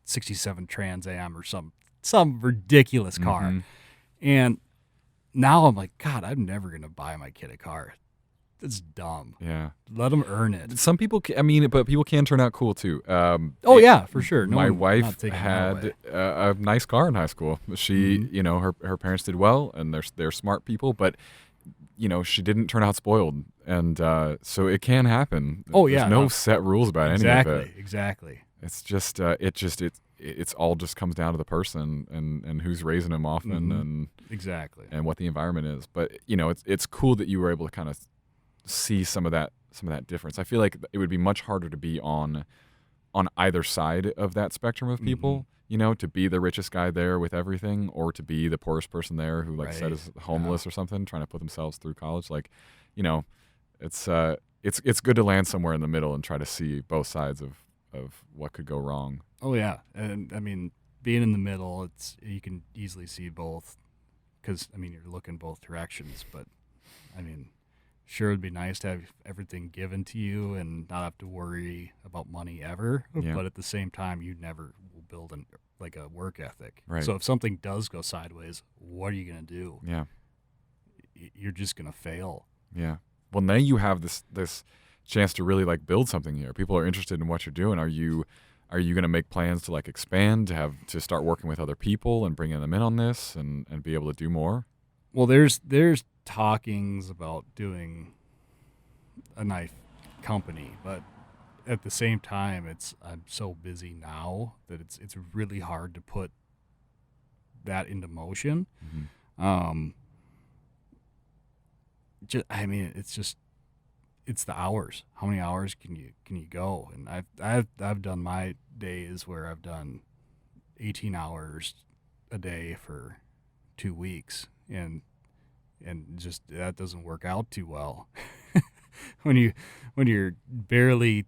Speaker 2: '67 Trans Am or some ridiculous car.
Speaker 1: Mm-hmm.
Speaker 2: And now I'm like, God, I'm never gonna buy my kid a car. That's dumb.
Speaker 1: Yeah.
Speaker 2: Let them earn it.
Speaker 1: Some people, but people can turn out cool too.
Speaker 2: Yeah, for sure.
Speaker 1: My wife had a nice car in high school. She, her parents did well, and they're smart people, but she didn't turn out spoiled, and so it can happen. There's no set rules about any of it.
Speaker 2: Exactly.
Speaker 1: It's just it's all just comes down to the person and who's raising them often and
Speaker 2: exactly
Speaker 1: and what the environment is. But it's cool that you were able to kind of see some of that difference. I feel like it would be much harder to be on either side of that spectrum of people. To be the richest guy there with everything, or to be the poorest person there who, like, said is homeless or something, trying to put themselves through college. Like, it's good to land somewhere in the middle and try to see both sides of what could go wrong.
Speaker 2: Oh yeah, and I mean, being in the middle, you can easily see both, because I mean, you're looking both directions. But I mean, sure, it'd be nice to have everything given to you and not have to worry about money ever.
Speaker 1: Yeah.
Speaker 2: But at the same time, you never will build a work ethic.
Speaker 1: Right.
Speaker 2: So if something does go sideways, what are you gonna do?
Speaker 1: Yeah.
Speaker 2: You're just gonna fail.
Speaker 1: Yeah. Well, now you have this chance to really like build something here. People are interested in what you're doing. Are you going to make plans to like expand, to start working with other people and bringing them in on this and be able to do more?
Speaker 2: Well, there's talkings about doing a knife company, but at the same time, I'm so busy now that it's really hard to put that into motion. It's the hours. How many hours can you go? And I've done my days where I've done 18 hours a day for 2 weeks, and just that doesn't work out too well when you're barely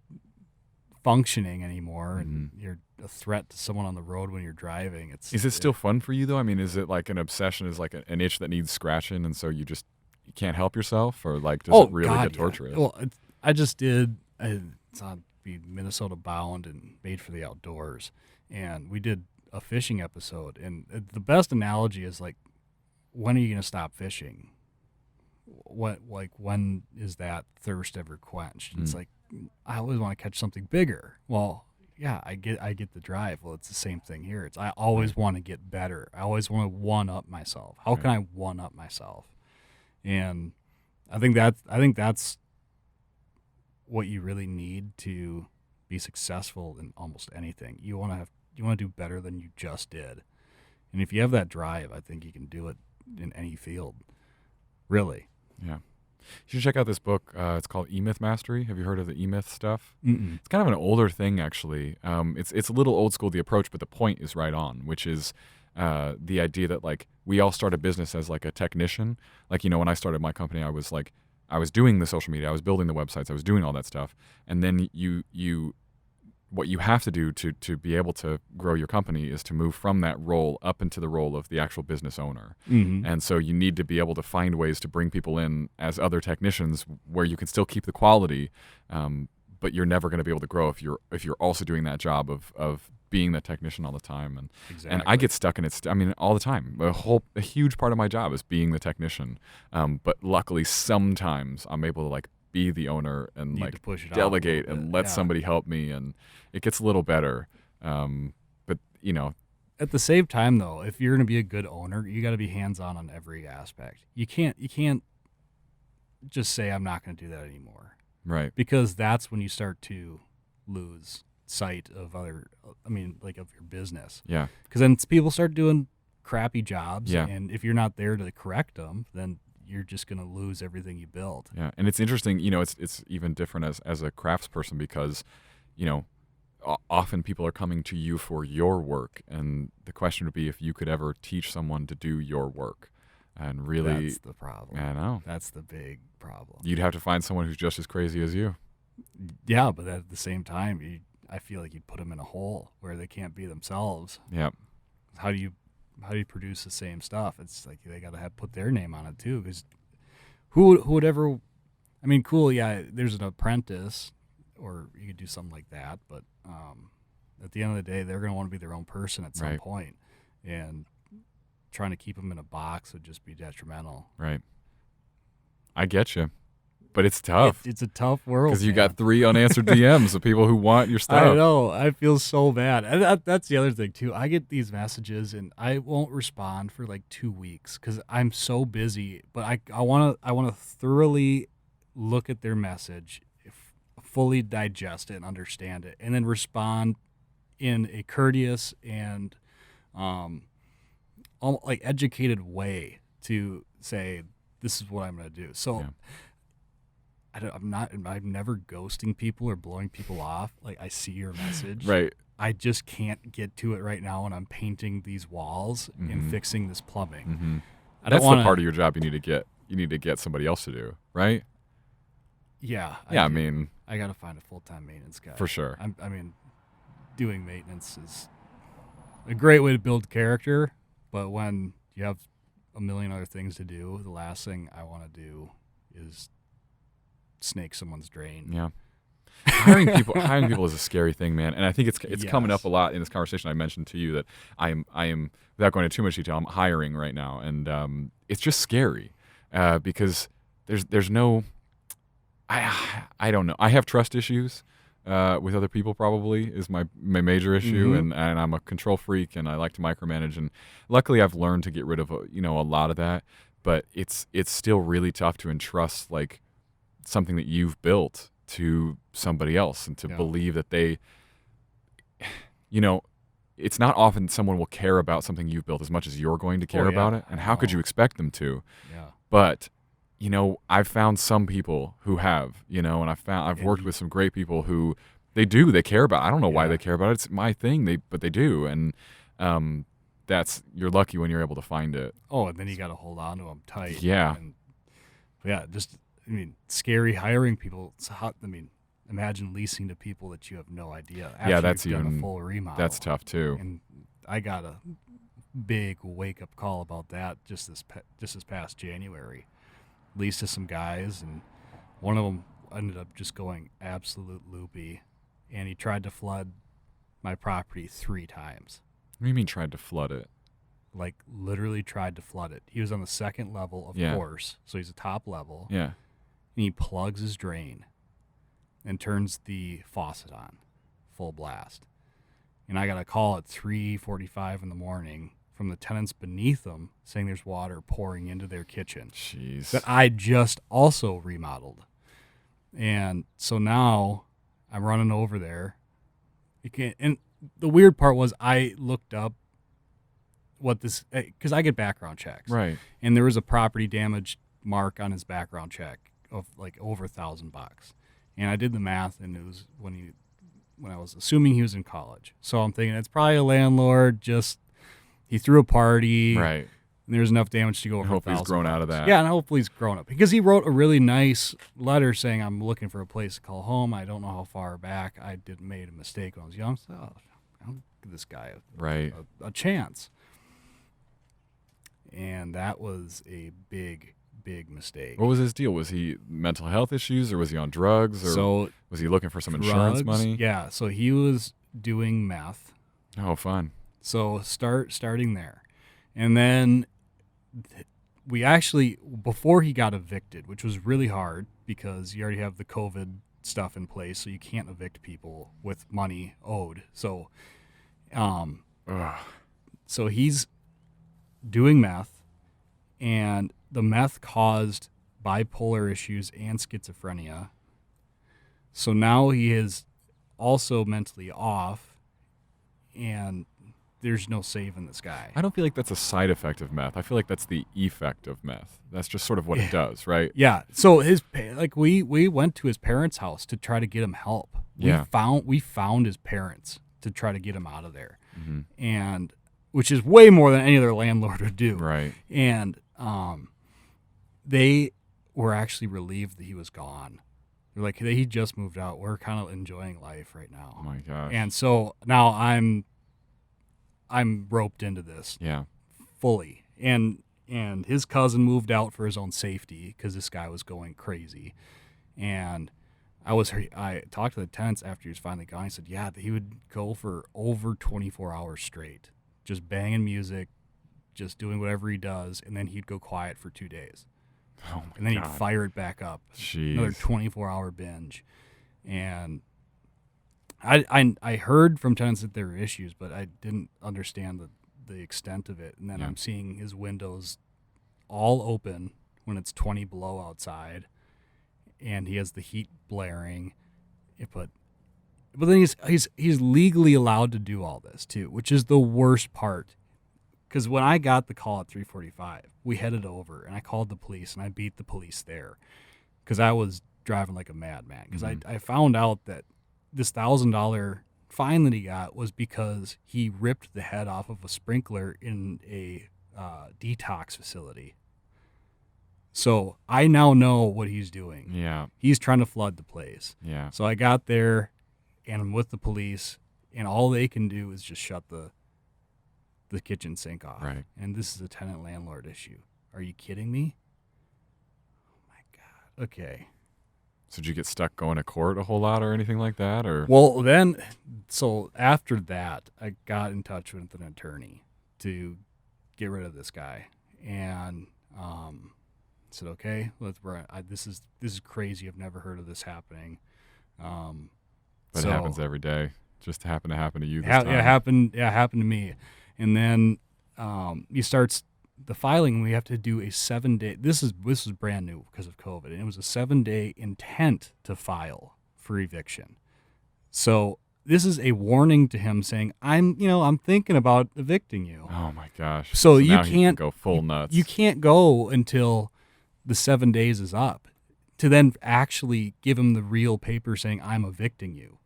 Speaker 2: functioning anymore, and you're a threat to someone on the road when you're driving.
Speaker 1: Is it still fun for you though? I mean, is it like an obsession? Is like an itch that needs scratching, and so you can't help yourself, or like does it really get torturous?
Speaker 2: Yeah. Well, I just did. It's on be Minnesota bound and made for the outdoors, and we did a fishing episode. And the best analogy is like, when are you going to stop fishing? When is that thirst ever quenched? It's like, I always want to catch something bigger. Well, yeah, I get the drive. Well, it's the same thing here. I always want to get better. I always want to one up myself. How can I one up myself? And I think that's what you really need to be successful in almost anything. You want to do better than you just did. And if you have that drive, I think you can do it in any field. Really.
Speaker 1: Yeah. You should check out this book. It's called E-Myth Mastery. Have you heard of the E-Myth stuff?
Speaker 2: Mm-mm.
Speaker 1: It's kind of an older thing, actually. It's a little old school, the approach, but the point is right on, which is the idea that like we all start a business as like a technician. Like, when I started my company, I was doing the social media, I was building the websites, I was doing all that stuff, and then what you have to do to be able to grow your company is to move from that role up into the role of the actual business owner.
Speaker 2: Mm-hmm.
Speaker 1: And so you need to be able to find ways to bring people in as other technicians where you can still keep the quality, but you're never going to be able to grow if you're also doing that job of being the technician all the time. And I get stuck in it. All the time. A huge part of my job is being the technician. But luckily, sometimes I'm able to like be the owner and like delegate and let somebody help me, and it gets a little better. But
Speaker 2: at the same time though, if you're going to be a good owner, you got to be hands-on every aspect. You can't just say I'm not going to do that anymore.
Speaker 1: Right.
Speaker 2: Because that's when you start to lose sight of of your business.
Speaker 1: Yeah.
Speaker 2: Because then people start doing crappy jobs,
Speaker 1: Yeah.
Speaker 2: and if you're not there to correct them, then you're just going to lose everything you built.
Speaker 1: Yeah, and it's interesting, it's even different as a craftsperson because, often people are coming to you for your work, and the question would be if you could ever teach someone to do your work. And really,
Speaker 2: that's the problem.
Speaker 1: I know.
Speaker 2: That's the big problem.
Speaker 1: You'd have to find someone who's just as crazy as you.
Speaker 2: Yeah, but at the same time, I feel like you'd put them in a hole where they can't be themselves.
Speaker 1: Yeah.
Speaker 2: How do you produce the same stuff? It's like they got to put their name on it too, because who would ever? I mean, cool, yeah. There's an apprentice, or you could do something like that. But at the end of the day, they're going to want to be their own person at some point, and trying to keep them in a box would just be detrimental.
Speaker 1: Right. I get you. But it's tough.
Speaker 2: It's a tough world.
Speaker 1: Because you got 3 unanswered DMs of people who want your stuff.
Speaker 2: I know. I feel so bad. And that's the other thing, too. I get these messages, and I won't respond for like 2 weeks because I'm so busy. But I want to thoroughly look at their message, fully digest it and understand it, and then respond in a courteous and like educated way to say, this is what I'm going to do. So... Yeah. I'm never ghosting people or blowing people off. Like, I see your message.
Speaker 1: Right.
Speaker 2: I just can't get to it right now when I'm painting these walls and fixing this plumbing.
Speaker 1: Mm-hmm. That's the part of your job you need to get. You need to get somebody else to do, right?
Speaker 2: Yeah.
Speaker 1: Yeah,
Speaker 2: I got to find a full-time maintenance guy.
Speaker 1: For sure.
Speaker 2: Doing maintenance is a great way to build character, but when you have a million other things to do, the last thing I want to do is snake someone's drain.
Speaker 1: Yeah. hiring people is a scary thing, man. And I think it's coming up a lot in this conversation. I mentioned to you that I am without going into too much detail, I'm hiring right now, and it's just scary because there's no I don't know. I have trust issues with other people. Probably is my major issue, and I'm a control freak, and I like to micromanage. And luckily, I've learned to get rid of a lot of that. But it's still really tough to entrust like something that you've built to somebody else, and to believe that they, it's not often someone will care about something you've built as much as you're going to care about it. And how could you expect them to?
Speaker 2: Yeah.
Speaker 1: But, I've found some people who have, and I've worked with some great people who they care about it. I don't know why they care about it. It's my thing. But they do. And you're lucky when you're able to find it.
Speaker 2: Oh, and then you got to hold on to them tight.
Speaker 1: Yeah.
Speaker 2: And, yeah, just, scary hiring people. It's hot. Imagine leasing to people that you have no idea. After
Speaker 1: That's
Speaker 2: you've done
Speaker 1: even
Speaker 2: a full remodel.
Speaker 1: That's tough too.
Speaker 2: And I got a big wake up call about that just this past January. Leased to some guys, and one of them ended up just going absolute loopy, and he tried to flood my property 3 times.
Speaker 1: What do you mean tried to flood it?
Speaker 2: Like literally tried to flood it. He was on the 2nd level, of course, so he's a top level.
Speaker 1: Yeah.
Speaker 2: And he plugs his drain and turns the faucet on, full blast. And I got a call at 3:45 in the morning from the tenants beneath them saying there's water pouring into their kitchen.
Speaker 1: Jeez.
Speaker 2: That I just also remodeled. And so now I'm running over there. And the weird part was I looked up what this, because I get background checks.
Speaker 1: Right.
Speaker 2: And there was a property damage mark on his background check of like over $1,000. And I did the math, and it was when I was assuming he was in college. So I'm thinking it's probably a landlord, just he threw a party.
Speaker 1: Right.
Speaker 2: And there's enough damage to go over $1,000.
Speaker 1: Hopefully he's grown out of that.
Speaker 2: Yeah, and hopefully he's grown up. Because he wrote a really nice letter saying, I'm looking for a place to call home. I don't know how far back. I made a mistake when I was young. So I'll give this guy a chance. And that was a big, big mistake.
Speaker 1: What was his deal? Was he mental health issues, or was he on drugs, or was he looking for some insurance money?
Speaker 2: Yeah, so he was doing meth.
Speaker 1: Oh, fun.
Speaker 2: So starting there. And then we actually, before he got evicted, which was really hard because you already have the COVID stuff in place, so you can't evict people with money owed. So, so he's doing meth, and the meth caused bipolar issues and schizophrenia. So now he is also mentally off, and there's no saving this guy.
Speaker 1: I don't feel like that's a side effect of meth. I feel like that's the effect of meth. That's just sort of what it does, right?
Speaker 2: Yeah. So we went to his parents' house to try to get him help. We found his parents to try to get him out of there, and which is way more than any other landlord would do.
Speaker 1: Right.
Speaker 2: And they were actually relieved that he was gone. They're like, he just moved out. We're kind of enjoying life right now.
Speaker 1: Oh my gosh.
Speaker 2: And so now I'm roped into this.
Speaker 1: Yeah.
Speaker 2: Fully. And his cousin moved out for his own safety because this guy was going crazy. And I talked to the tenants after he was finally gone. He said, yeah, he would go for over 24 hours straight, just banging music, just doing whatever he does, and then he'd go quiet for 2 days.
Speaker 1: Oh my
Speaker 2: and then
Speaker 1: God.
Speaker 2: He'd fire it back up.
Speaker 1: Jeez.
Speaker 2: Another 24-hour binge. And I heard from tenants that there were issues, but I didn't understand the extent of it. And then I'm seeing his windows all open when it's 20 below outside, and he has the heat blaring. But then he's legally allowed to do all this too, which is the worst part. Because when I got the call at 3:45, we headed over, and I called the police, and I beat the police there because I was driving like a madman. Because I found out that this $1,000 fine that he got was because he ripped the head off of a sprinkler in a detox facility. So I now know what he's doing.
Speaker 1: Yeah.
Speaker 2: He's trying to flood the place.
Speaker 1: Yeah.
Speaker 2: So I got there, and I'm with the police, and all they can do is just shut the kitchen sink off.
Speaker 1: Right.
Speaker 2: And this is a tenant landlord issue. Are you kidding me? Oh my God. Okay.
Speaker 1: So did you get stuck going to court a whole lot or anything like that, or?
Speaker 2: Well, then, so after that, I got in touch with an attorney to get rid of this guy, and said, "Okay, this is crazy. I've never heard of this happening."
Speaker 1: But it happens every day. Just happened to happen to you this time.
Speaker 2: Yeah, happened to me. And then he starts the filing. We have to do a 7-day. This is brand new because of COVID, and it was a 7-day intent to file for eviction. So this is a warning to him saying, I'm thinking about evicting you.
Speaker 1: Oh my gosh.
Speaker 2: So you
Speaker 1: now
Speaker 2: can't
Speaker 1: he can go full nuts.
Speaker 2: You can't go until the 7 days is up to then actually give him the real paper saying I'm evicting you.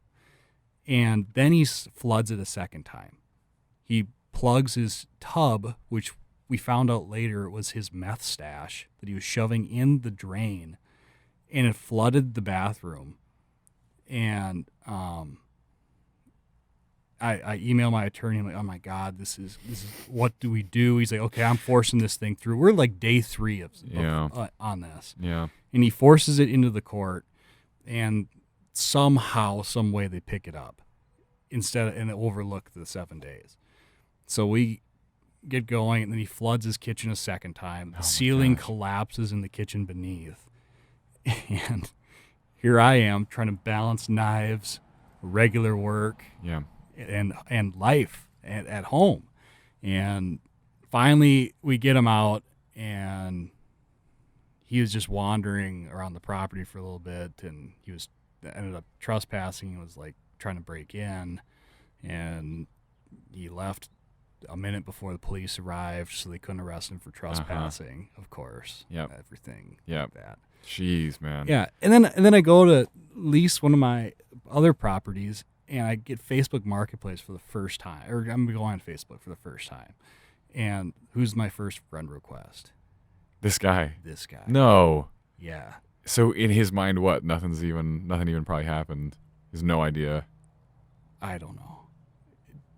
Speaker 2: And then he floods it a second time. He plugs his tub, which we found out later was his meth stash that he was shoving in the drain, and it flooded the bathroom. And I emailed my attorney. I'm like, oh my God, this is what do we do? He's like, okay, I'm forcing this thing through. We're like day 3 on this.
Speaker 1: Yeah.
Speaker 2: And he forces it into the court, and somehow, some way they pick it up and overlook the 7 days. So we get going, and then he floods his kitchen a second time. The ceiling collapses in the kitchen beneath. And here I am trying to balance knives, regular work, and life at home. And finally we get him out, and he was just wandering around the property for a little bit, and he ended up trespassing. He was like trying to break in, and he left a minute before the police arrived, so they couldn't arrest him for trespassing, of course. Everything like that. Jeez, man. Yeah, and then I go to lease one of my other properties, and I get Facebook Marketplace for the first time, or I'm going on Facebook for the first time. And who's my first friend request?
Speaker 1: This guy.
Speaker 2: This guy.
Speaker 1: No.
Speaker 2: Yeah.
Speaker 1: So in his mind, what? Nothing even probably happened. He has no idea.
Speaker 2: I don't know.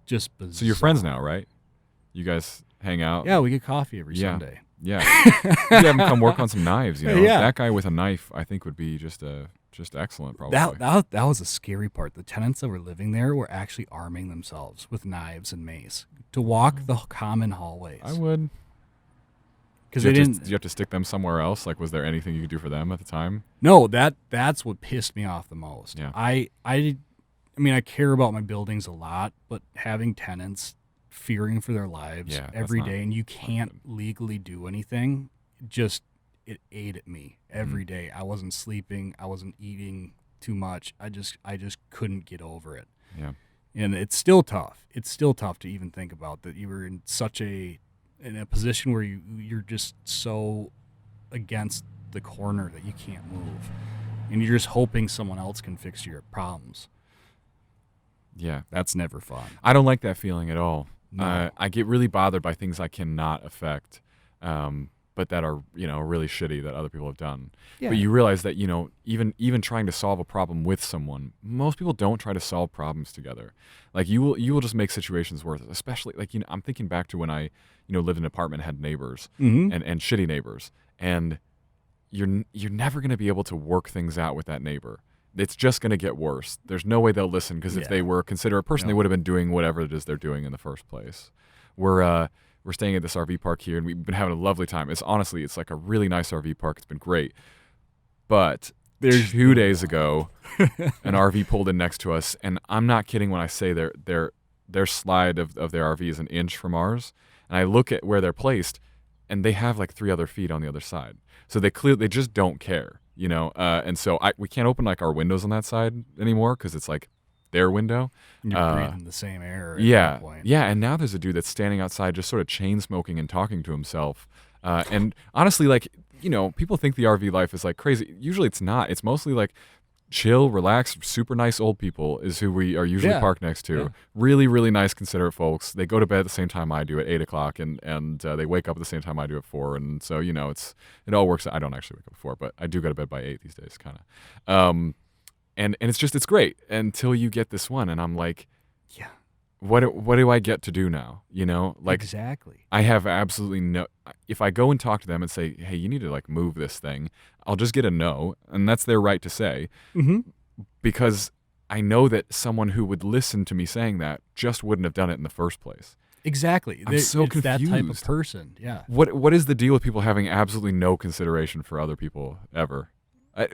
Speaker 2: Just bizarre.
Speaker 1: So you're friends now, right? You guys hang out?
Speaker 2: Yeah, we get coffee every Sunday.
Speaker 1: Yeah. You have him come work on some knives, you know?
Speaker 2: Yeah.
Speaker 1: That guy with a knife, I think, would be just excellent, probably.
Speaker 2: That was a scary part. The tenants that were living there were actually arming themselves with knives and mace to walk the common hallways.
Speaker 1: I would.
Speaker 2: Because
Speaker 1: did you have to stick them somewhere else? Like, was there anything you could do for them at the time?
Speaker 2: No, that's what pissed me off the most.
Speaker 1: Yeah.
Speaker 2: I mean, I care about my buildings a lot, but having tenants fearing for their lives every day, and you can't legally do anything, it ate at me every day. I wasn't sleeping. I wasn't eating too much. I just couldn't get over it.
Speaker 1: Yeah.
Speaker 2: And it's still tough. It's still tough to even think about that you were in a position where you're just so against the corner that you can't move, and you're just hoping someone else can fix your problems.
Speaker 1: Yeah.
Speaker 2: That's never fun.
Speaker 1: I don't like that feeling at all.
Speaker 2: No.
Speaker 1: I get really bothered by things I cannot affect, but that are, really shitty that other people have done.
Speaker 2: Yeah.
Speaker 1: But you realize that, even trying to solve a problem with someone, most people don't try to solve problems together. Like you will just make situations worse, especially like, I'm thinking back to when I, lived in an apartment, had neighbors and shitty neighbors, and you're never going to be able to work things out with that neighbor. It's just going to get worse. There's no way they'll listen, because if they were a considerate person, they would have been doing whatever it is they're doing in the first place. We're staying at this RV park here, and we've been having a lovely time. It's like a really nice RV park. It's been great. But 2 days ago, an RV pulled in next to us, and I'm not kidding when I say their slide of their RV is an inch from ours. And I look at where they're placed, and they have like 3 other feet on the other side. So they just don't care. And so we can't open like our windows on that side anymore, because it's like their window.
Speaker 2: You're breathing the same air. At that point.
Speaker 1: Yeah. And now there's a dude that's standing outside, just sort of chain smoking and talking to himself. And honestly, like, people think the RV life is like crazy. Usually it's not. It's mostly like chill, relaxed, super nice old people is who we are usually parked next to. Yeah. Really, really nice, considerate folks. They go to bed at the same time I do at 8 o'clock, and they wake up at the same time I do at 4. And so, it all works. I don't actually wake up at 4, but I do go to bed by 8 these days, kind of. And it's great until you get this one, and I'm like,
Speaker 2: yeah,
Speaker 1: what do I get to do now? Like,
Speaker 2: exactly.
Speaker 1: I have absolutely no. If I go and talk to them and say, hey, you need to like move this thing, I'll just get a no, and that's their right to say, because I know that someone who would listen to me saying that just wouldn't have done it in the first place.
Speaker 2: Exactly.
Speaker 1: I'm so confused.
Speaker 2: That type of person. Yeah.
Speaker 1: What is the deal with people having absolutely no consideration for other people ever?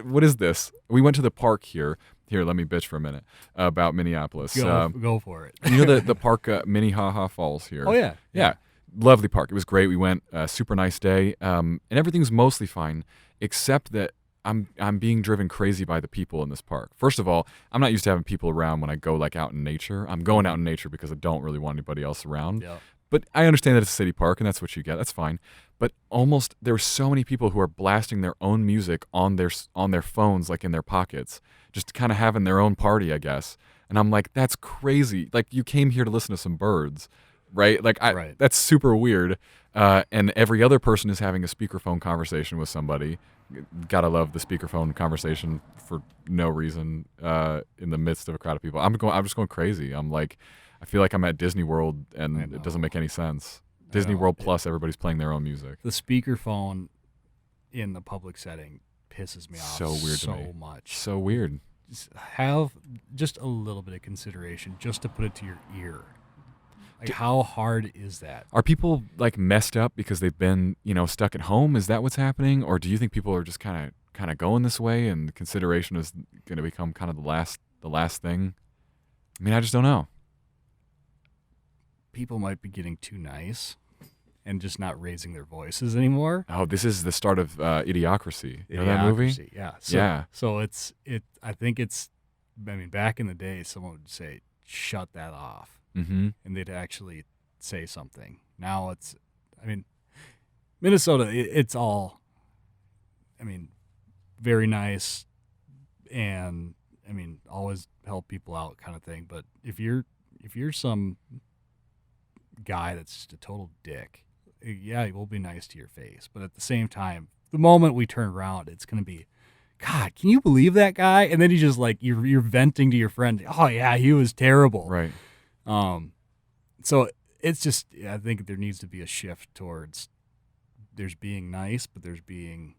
Speaker 1: What is this? We went to the park here. Here, let me bitch for a minute about Minneapolis.
Speaker 2: Go for it.
Speaker 1: The park, Minnehaha Falls here.
Speaker 2: Oh, yeah.
Speaker 1: Yeah. Lovely park. It was great. We went, super nice day, and everything's mostly fine, except that I'm being driven crazy by the people in this park. First of all, I'm not used to having people around when I go like out in nature. I'm going out in nature because I don't really want anybody else around.
Speaker 2: Yeah.
Speaker 1: But I understand that it's a city park, and that's what you get. That's fine. But there were so many people who are blasting their own music on their phones, like in their pockets, just kind of having their own party, I guess. And I'm like, that's crazy. Like, you came here to listen to some birds. right? Like
Speaker 2: Right.
Speaker 1: that's super weird. And every other person is having a speakerphone conversation with somebody. Gotta love the speakerphone conversation for no reason in the midst of a crowd of people. I'm just going crazy. I'm like, I feel like I'm at Disney World, and it doesn't make any sense. Disney World plus everybody's playing their own music.
Speaker 2: The speakerphone in the public setting pisses me off
Speaker 1: So weird to me.
Speaker 2: so much.
Speaker 1: So weird.
Speaker 2: Just have just a little bit of consideration just to put it to your ear. Like, how hard is that?
Speaker 1: Are people like messed up because they've been, stuck at home? Is that what's happening, or do you think people are just kind of going this way, and consideration is going to become kind of the last thing? I mean, I just don't know.
Speaker 2: People might be getting too nice and just not raising their voices anymore.
Speaker 1: Oh, this is the start of Idiocracy. You know that movie?
Speaker 2: Yeah. So I think back in the day, someone would say, "Shut that off."
Speaker 1: Mm-hmm.
Speaker 2: And they'd actually say something. Now Minnesota, it's all, very nice and, always help people out kind of thing. But if you're some guy that's just a total dick, yeah, we'll be nice to your face. But at the same time, the moment we turn around, it's going to be, God, can you believe that guy? And then you just like, you're venting to your friend. Oh yeah, he was terrible.
Speaker 1: Right.
Speaker 2: So it's just, I think there needs to be a shift towards there's being nice, but there's being,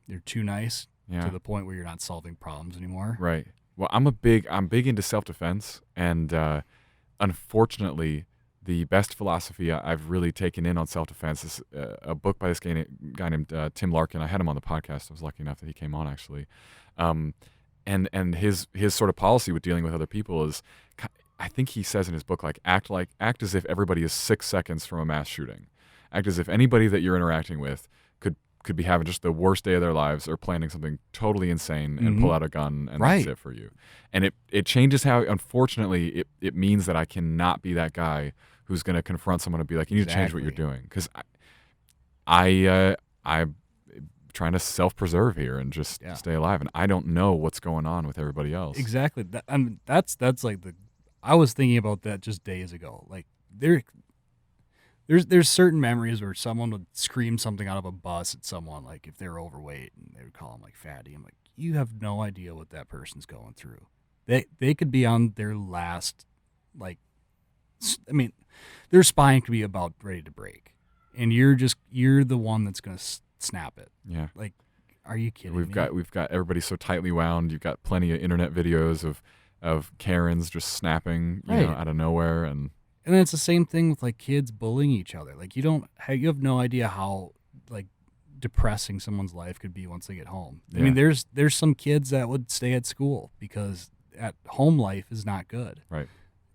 Speaker 2: you're too nice to the point where you're not solving problems anymore.
Speaker 1: Right. Well, I'm big into self-defense, and unfortunately, the best philosophy I've really taken in on self-defense is a book by this guy named Tim Larkin. I had him on the podcast. I was lucky enough that he came on, actually. And his sort of policy with dealing with other people is, I think he says in his book, act as if everybody is 6 seconds from a mass shooting. Act as if anybody that you're interacting with could be having just the worst day of their lives, or planning something totally insane and pull out a gun, and that's it for you. And it changes how, unfortunately, it means that I cannot be that guy who's going to confront someone and be like, you need to change what you're doing. Because I'm trying to self-preserve here and just stay alive, and I don't know what's going on with everybody else.
Speaker 2: Exactly. That's like I was thinking about that just days ago. Like there's certain memories where someone would scream something out of a bus at someone, like if they're overweight, and they would call them like fatty. I'm like, you have no idea what that person's going through. They could be on their last, their spine could be about ready to break, and you're the one that's gonna snap it.
Speaker 1: Yeah.
Speaker 2: Like, are you kidding
Speaker 1: me? We've got everybody so tightly wound. You've got plenty of internet videos of Karens just snapping, out of nowhere, and
Speaker 2: then it's the same thing with like kids bullying each other. Like you have no idea how like depressing someone's life could be once they get home.
Speaker 1: Yeah.
Speaker 2: I mean, there's some kids that would stay at school because at home life is not good.
Speaker 1: Right.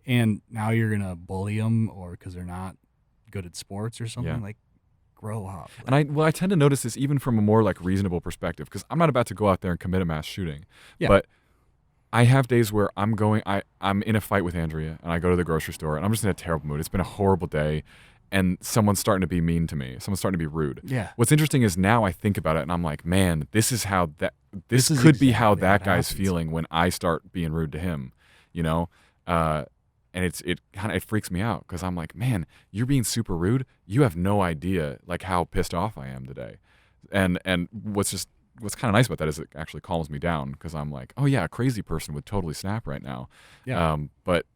Speaker 2: And now you're gonna bully them, or because they're not good at sports or something.
Speaker 1: Yeah.
Speaker 2: Like, grow up.
Speaker 1: And I tend to notice this even from a more like reasonable perspective, because I'm not about to go out there and commit a mass shooting. Yeah. But I have days where I'm in a fight with Andrea, and I go to the grocery store, and I'm just in a terrible mood. It's been a horrible day, and someone's starting to be mean to me. Someone's starting to be rude.
Speaker 2: Yeah.
Speaker 1: What's interesting is now I think about it, and I'm like, man, this could be how that guy's feeling when I start being rude to him, and it freaks me out, because I'm like, man, you're being super rude. You have no idea like how pissed off I am today, and what's kind of nice about that is it actually calms me down, because I'm like, oh yeah, a crazy person would totally snap right now.
Speaker 2: Yeah.
Speaker 1: But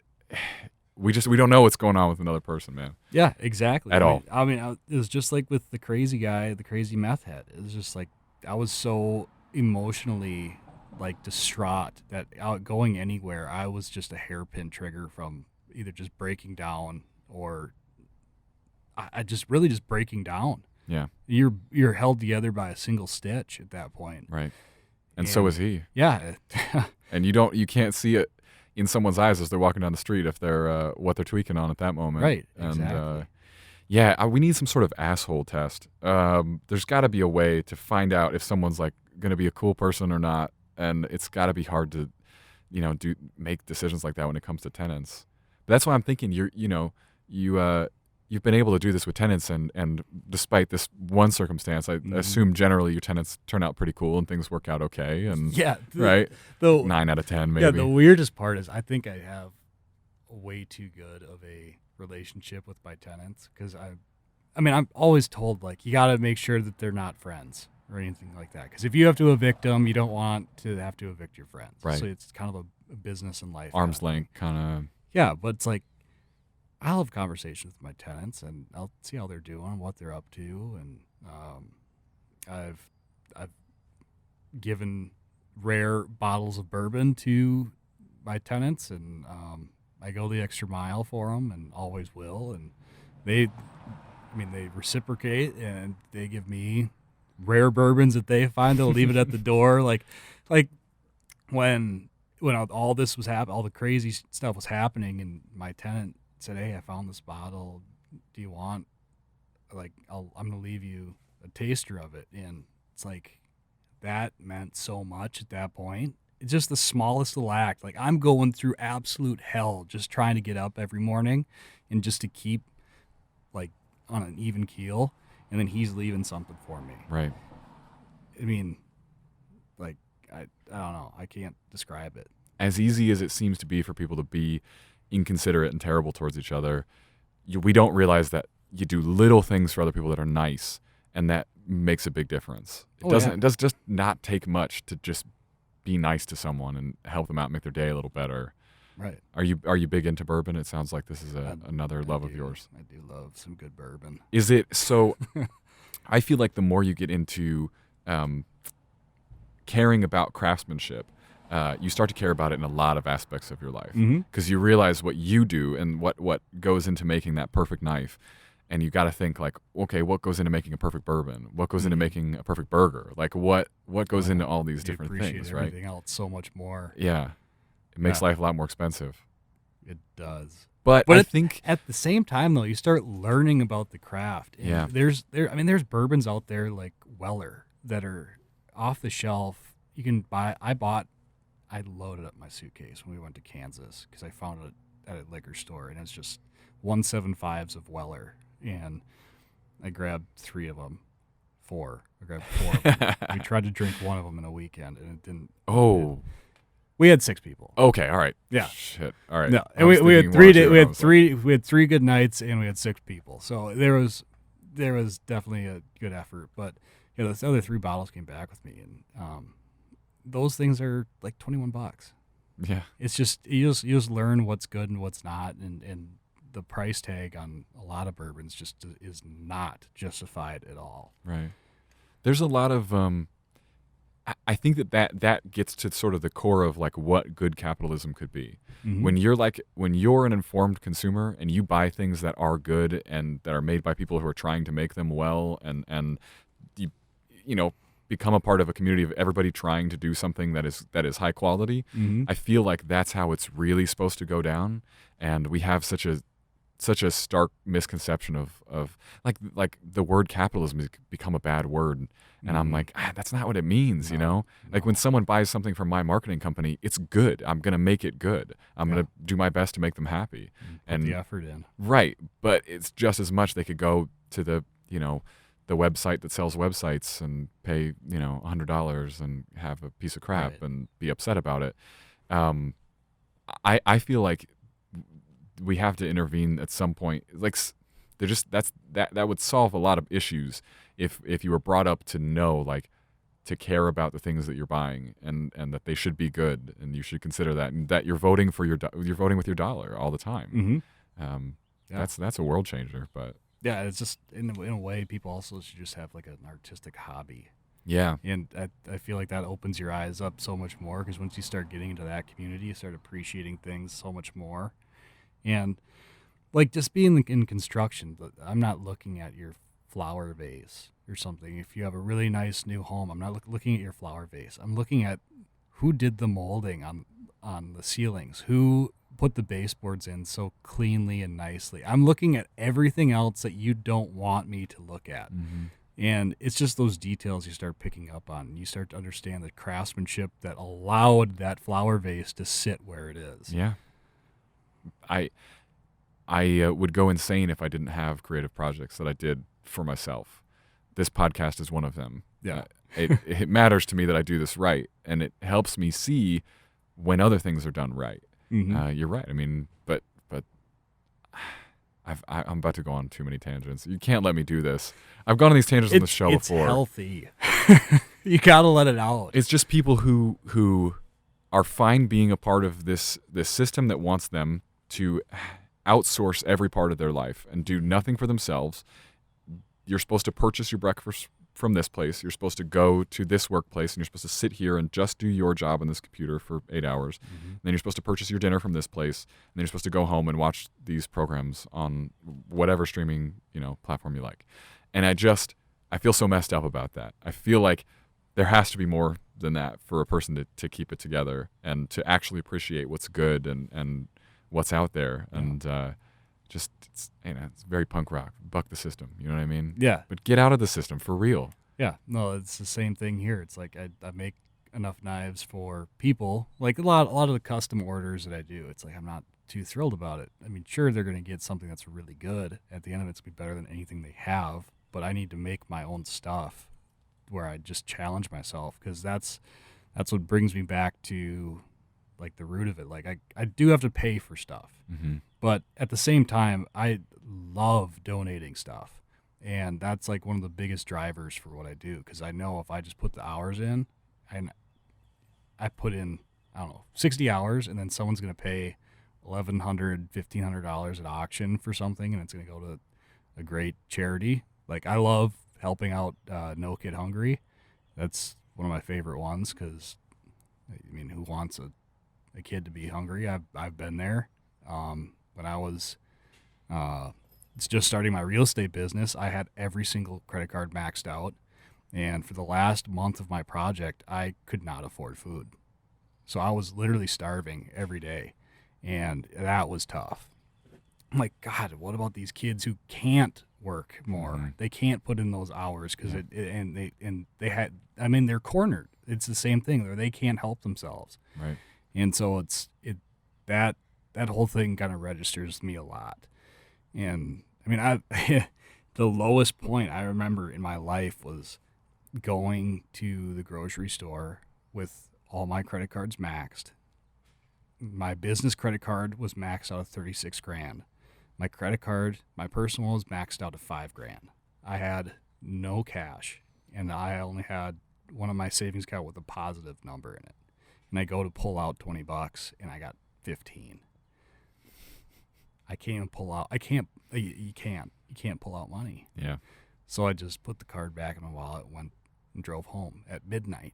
Speaker 1: we don't know what's going on with another person, man.
Speaker 2: Yeah, exactly.
Speaker 1: At all.
Speaker 2: It was just like with the crazy guy, the crazy meth head. It was just like, I was so emotionally like distraught that going anywhere, I was just a hairpin trigger from either just breaking down, or I just really just breaking down.
Speaker 1: Yeah.
Speaker 2: You're held together by a single stitch at that point.
Speaker 1: Right. And so is he.
Speaker 2: Yeah.
Speaker 1: And you can't see it in someone's eyes as they're walking down the street if they're what they're tweaking on at that moment.
Speaker 2: Right.
Speaker 1: And
Speaker 2: exactly.
Speaker 1: We need some sort of asshole test. There's got to be a way to find out if someone's like going to be a cool person or not, and it's got to be hard to make decisions like that when it comes to tenants. But that's why I'm thinking you've been able to do this with tenants, and despite this one circumstance, I assume generally your tenants turn out pretty cool and things work out okay. And
Speaker 2: yeah,
Speaker 1: right, 9 out of 10 maybe.
Speaker 2: Yeah, the weirdest part is I think I have way too good of a relationship with my tenants because I mean, I'm always told like you got to make sure that they're not friends or anything like that. Because if you have to evict them, you don't want to have to evict your friends.
Speaker 1: Right.
Speaker 2: So it's kind of a business and life.
Speaker 1: Arm's length kind of.
Speaker 2: Yeah, but it's like I'll have conversations with my tenants and I'll see how they're doing, what they're up to, and I've given rare bottles of bourbon to my tenants, and I go the extra mile for them, and always will. And they reciprocate, and they give me rare bourbons that they find. They'll leave it at the door, like when all this was happening, all the crazy stuff was happening, and my tenant said, "Hey, I found this bottle. Do you want? Like, I'm gonna leave you a taster of it." And it's like that meant so much at that point. It's just the smallest little act. Like I'm going through absolute hell just trying to get up every morning, and just to keep like on an even keel, and then he's leaving something for me.
Speaker 1: Right.
Speaker 2: I mean, like I don't know. I can't describe it.
Speaker 1: As easy as it seems to be for people to be inconsiderate and terrible towards each other, we don't realize that you do little things for other people that are nice, and that makes a big difference. It does just not take much to just be nice to someone and help them out, make their day a little better.
Speaker 2: Right.
Speaker 1: Are you big into bourbon? It sounds like this is another love of yours.
Speaker 2: I do love some good bourbon.
Speaker 1: Is it so? I feel like the more you get into caring about craftsmanship, you start to care about it in a lot of aspects of your life, because you realize what you do and what goes into making that perfect knife. And you got to think like, okay, what goes into making a perfect bourbon? What goes into making a perfect burger? Like what goes into all these different things, right?
Speaker 2: Everything else so much more.
Speaker 1: Yeah, it makes life a lot more expensive.
Speaker 2: It does.
Speaker 1: But I think
Speaker 2: at the same time though, you start learning about the craft. And there's bourbons out there like Weller that are off the shelf. You can buy. I loaded up my suitcase when we went to Kansas because I found it at a liquor store, and it's just 175s of Weller. And I grabbed 3 of them. 4. I grabbed 4 of them. We tried to drink one of them in a weekend, and it didn't.
Speaker 1: Oh.
Speaker 2: We had 6 people.
Speaker 1: Okay, all right.
Speaker 2: Yeah.
Speaker 1: Shit. All right.
Speaker 2: No, and we had 3 days. We had 3 good nights, and we had 6 people. So there was definitely a good effort. But yeah, those other 3 bottles came back with me, and those things are like $21.
Speaker 1: Yeah.
Speaker 2: It's just you just learn what's good and what's not, and the price tag on a lot of bourbons just is not justified at all.
Speaker 1: Right. There's a lot of I think that gets to sort of the core of like what good capitalism could be. When you're an informed consumer and you buy things that are good and that are made by people who are trying to make them well, and you know become a part of a community of everybody trying to do something that is high quality. I feel like that's how it's really supposed to go down, and we have such a stark misconception of like the word capitalism has become a bad word, and I'm like, that's not what it means. No. Like when someone buys something from my marketing company, it's good. I'm gonna make it good. I'm gonna do my best to make them happy,
Speaker 2: and the effort in.
Speaker 1: Right, but it's just as much they could go to the the website that sells websites and pay $100 and have a piece of crap and be upset about it. I feel like we have to intervene at some point. Like that would solve a lot of issues if you were brought up to know, like, to care about the things that you're buying and that they should be good, and you should consider that, and that you're voting with your dollar all the time. That's a world changer. But
Speaker 2: yeah, it's just in a way, people also should just have like an artistic hobby.
Speaker 1: Yeah,
Speaker 2: and I feel like that opens your eyes up so much more, because once you start getting into that community, you start appreciating things so much more. And like just being in construction, I'm not looking at your flower vase or something. If you have a really nice new home, I'm not looking at your flower vase. I'm looking at who did the molding on the ceilings, who put the baseboards in so cleanly and nicely. I'm looking at everything else that you don't want me to look at. And it's just those details you start picking up on. You start to understand the craftsmanship that allowed that flower vase to sit where it is.
Speaker 1: Yeah. I would go insane if I didn't have creative projects that I did for myself. This podcast is one of them.
Speaker 2: Yeah.
Speaker 1: It matters to me that I do this right, and it helps me see when other things are done right. You're right. I mean, but I'm about to go on too many tangents. You can't let me do this. I've gone on these tangents on the show before.
Speaker 2: It's healthy. You gotta let it out.
Speaker 1: It's just people who are fine being a part of this system that wants them to outsource every part of their life and do nothing for themselves. You're supposed to purchase your breakfast from this place. You're supposed to go to this workplace, and you're supposed to sit here and just do your job on this computer for 8 hours. Mm-hmm. Then you're supposed to purchase your dinner from this place, and then you're supposed to go home and watch these programs on whatever streaming platform you like. And I feel so messed up about that. I feel like there has to be more than that for a person to keep it together and to actually appreciate what's good and what's out there. Yeah. And it's very punk rock. Buck the system. You know what I mean?
Speaker 2: Yeah.
Speaker 1: But get out of the system for real.
Speaker 2: Yeah. No, it's the same thing here. It's like I make enough knives for people. Like a lot of the custom orders that I do, it's like I'm not too thrilled about it. I mean, sure, they're going to get something that's really good. At the end of it, it's going to be better than anything they have. But I need to make my own stuff where I just challenge myself, because that's what brings me back to like the root of it. Like I do have to pay for stuff, mm-hmm. but at the same time, I love donating stuff, and that's like one of the biggest drivers for what I do, because I know if I just put the hours in, and I put in, I don't know, 60 hours, and then someone's going to pay $1,100, $1,500 at auction for something, and it's going to go to a great charity. Like I love helping out No Kid Hungry. That's one of my favorite ones, because I mean, who wants a kid to be hungry? I've been there. When I was it's just starting my real estate business, I had every single credit card maxed out, and for the last month of my project, I could not afford food. So I was literally starving every day, and that was tough. I'm like, God, what about these kids who can't work more? Mm-hmm. They can't put in those hours because they're cornered. It's the same thing, or they can't help themselves.
Speaker 1: Right.
Speaker 2: And so that whole thing kind of registers me a lot. And I mean, the lowest point I remember in my life was going to the grocery store with all my credit cards maxed. My business credit card was maxed out at $36,000. My credit card, my personal, was maxed out at $5,000. I had no cash, and I only had one of my savings account with a positive number in it. And I go to pull out $20, and I got 15. I can't even pull out. You can't pull out money.
Speaker 1: Yeah.
Speaker 2: So I just put the card back in my wallet, went and drove home at midnight,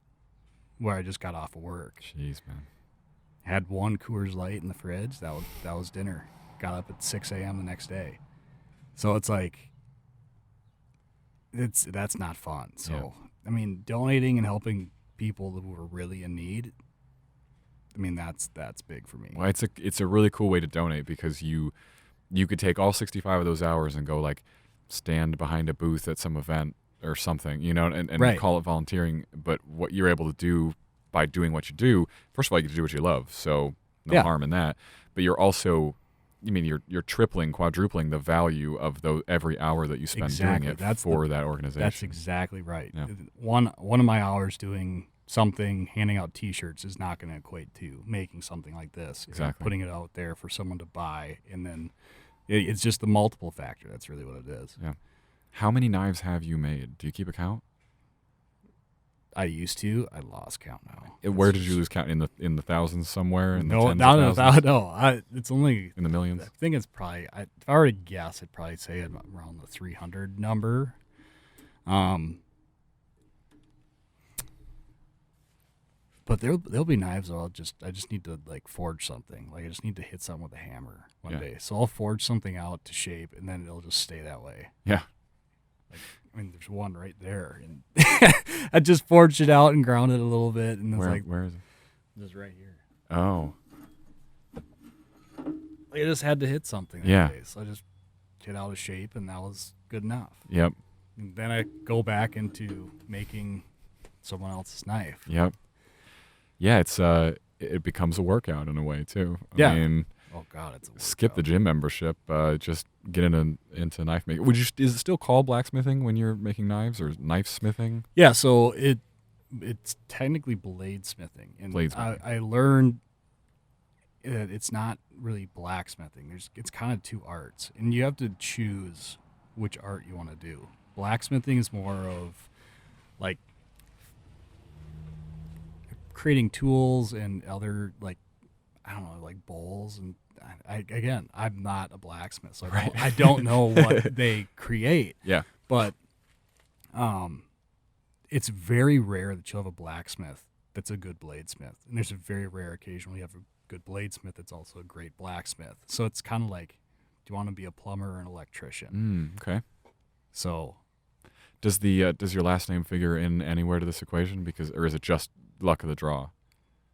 Speaker 2: where I just got off of work.
Speaker 1: Jeez, man.
Speaker 2: Had one Coors Light in the fridge. That was dinner. Got up at 6 a.m. the next day. So it's like, that's not fun. So, yeah. I mean, donating and helping people who are really in need, I mean, that's big for me.
Speaker 1: Well, it's a really cool way to donate, because you could take all 65 of those hours and go like stand behind a booth at some event or something, and
Speaker 2: right.
Speaker 1: Call it volunteering. But what you're able to do by doing what you do, first of all, you get to do what you love, so no harm in that. But you're also, you're tripling, quadrupling the value of every hour that you spend doing it for that organization.
Speaker 2: That's exactly right.
Speaker 1: Yeah.
Speaker 2: One of my hours doing something, handing out T-shirts, is not going to equate to making something like this.
Speaker 1: Exactly.
Speaker 2: Putting it out there for someone to buy, and then it's just the multiple factor. That's really what it is.
Speaker 1: Yeah. How many knives have you made? Do you keep a count?
Speaker 2: I used to. I lost count now.
Speaker 1: Where did you lose count? In the thousands somewhere? In the
Speaker 2: no,
Speaker 1: tens
Speaker 2: not
Speaker 1: of thousands?
Speaker 2: no. It's only
Speaker 1: in the millions.
Speaker 2: I think it's probably. If I were to guess, I'd probably say around the 300 number. But there'll be knives that I just need to like forge something. Like I just need to hit something with a hammer one day. So I'll forge something out to shape, and then it'll just stay that way.
Speaker 1: Yeah.
Speaker 2: Like, I mean, there's one right there, and I just forged it out and ground it a little bit, and it's
Speaker 1: where is it?
Speaker 2: Just right here.
Speaker 1: Oh.
Speaker 2: Like I just had to hit something that day, so I just hit out a shape, and that was good enough.
Speaker 1: Yep.
Speaker 2: And then I go back into making someone else's knife.
Speaker 1: Yep. Yeah, it becomes a workout in a way too.
Speaker 2: I
Speaker 1: mean,
Speaker 2: oh God, it's a workout.
Speaker 1: Skip the gym membership. Just get into knife making. Is it still called blacksmithing when you're making knives, or knife smithing?
Speaker 2: Yeah, so it's technically bladesmithing, and
Speaker 1: Bladesmithing.
Speaker 2: I learned it's not really blacksmithing. It's kind of two arts, and you have to choose which art you want to do. Blacksmithing is more of like creating tools and other like I don't know like bowls and again I'm not a blacksmith, so
Speaker 1: Right.
Speaker 2: I don't know what they create.
Speaker 1: Yeah.
Speaker 2: But it's very rare that you'll have a blacksmith that's a good bladesmith, and there's a very rare occasion when you have a good bladesmith that's also a great blacksmith. So it's kind of like, do you want to be a plumber or an electrician?
Speaker 1: Okay.
Speaker 2: So
Speaker 1: Does your last name figure in anywhere to this equation? Or is it just luck of the draw?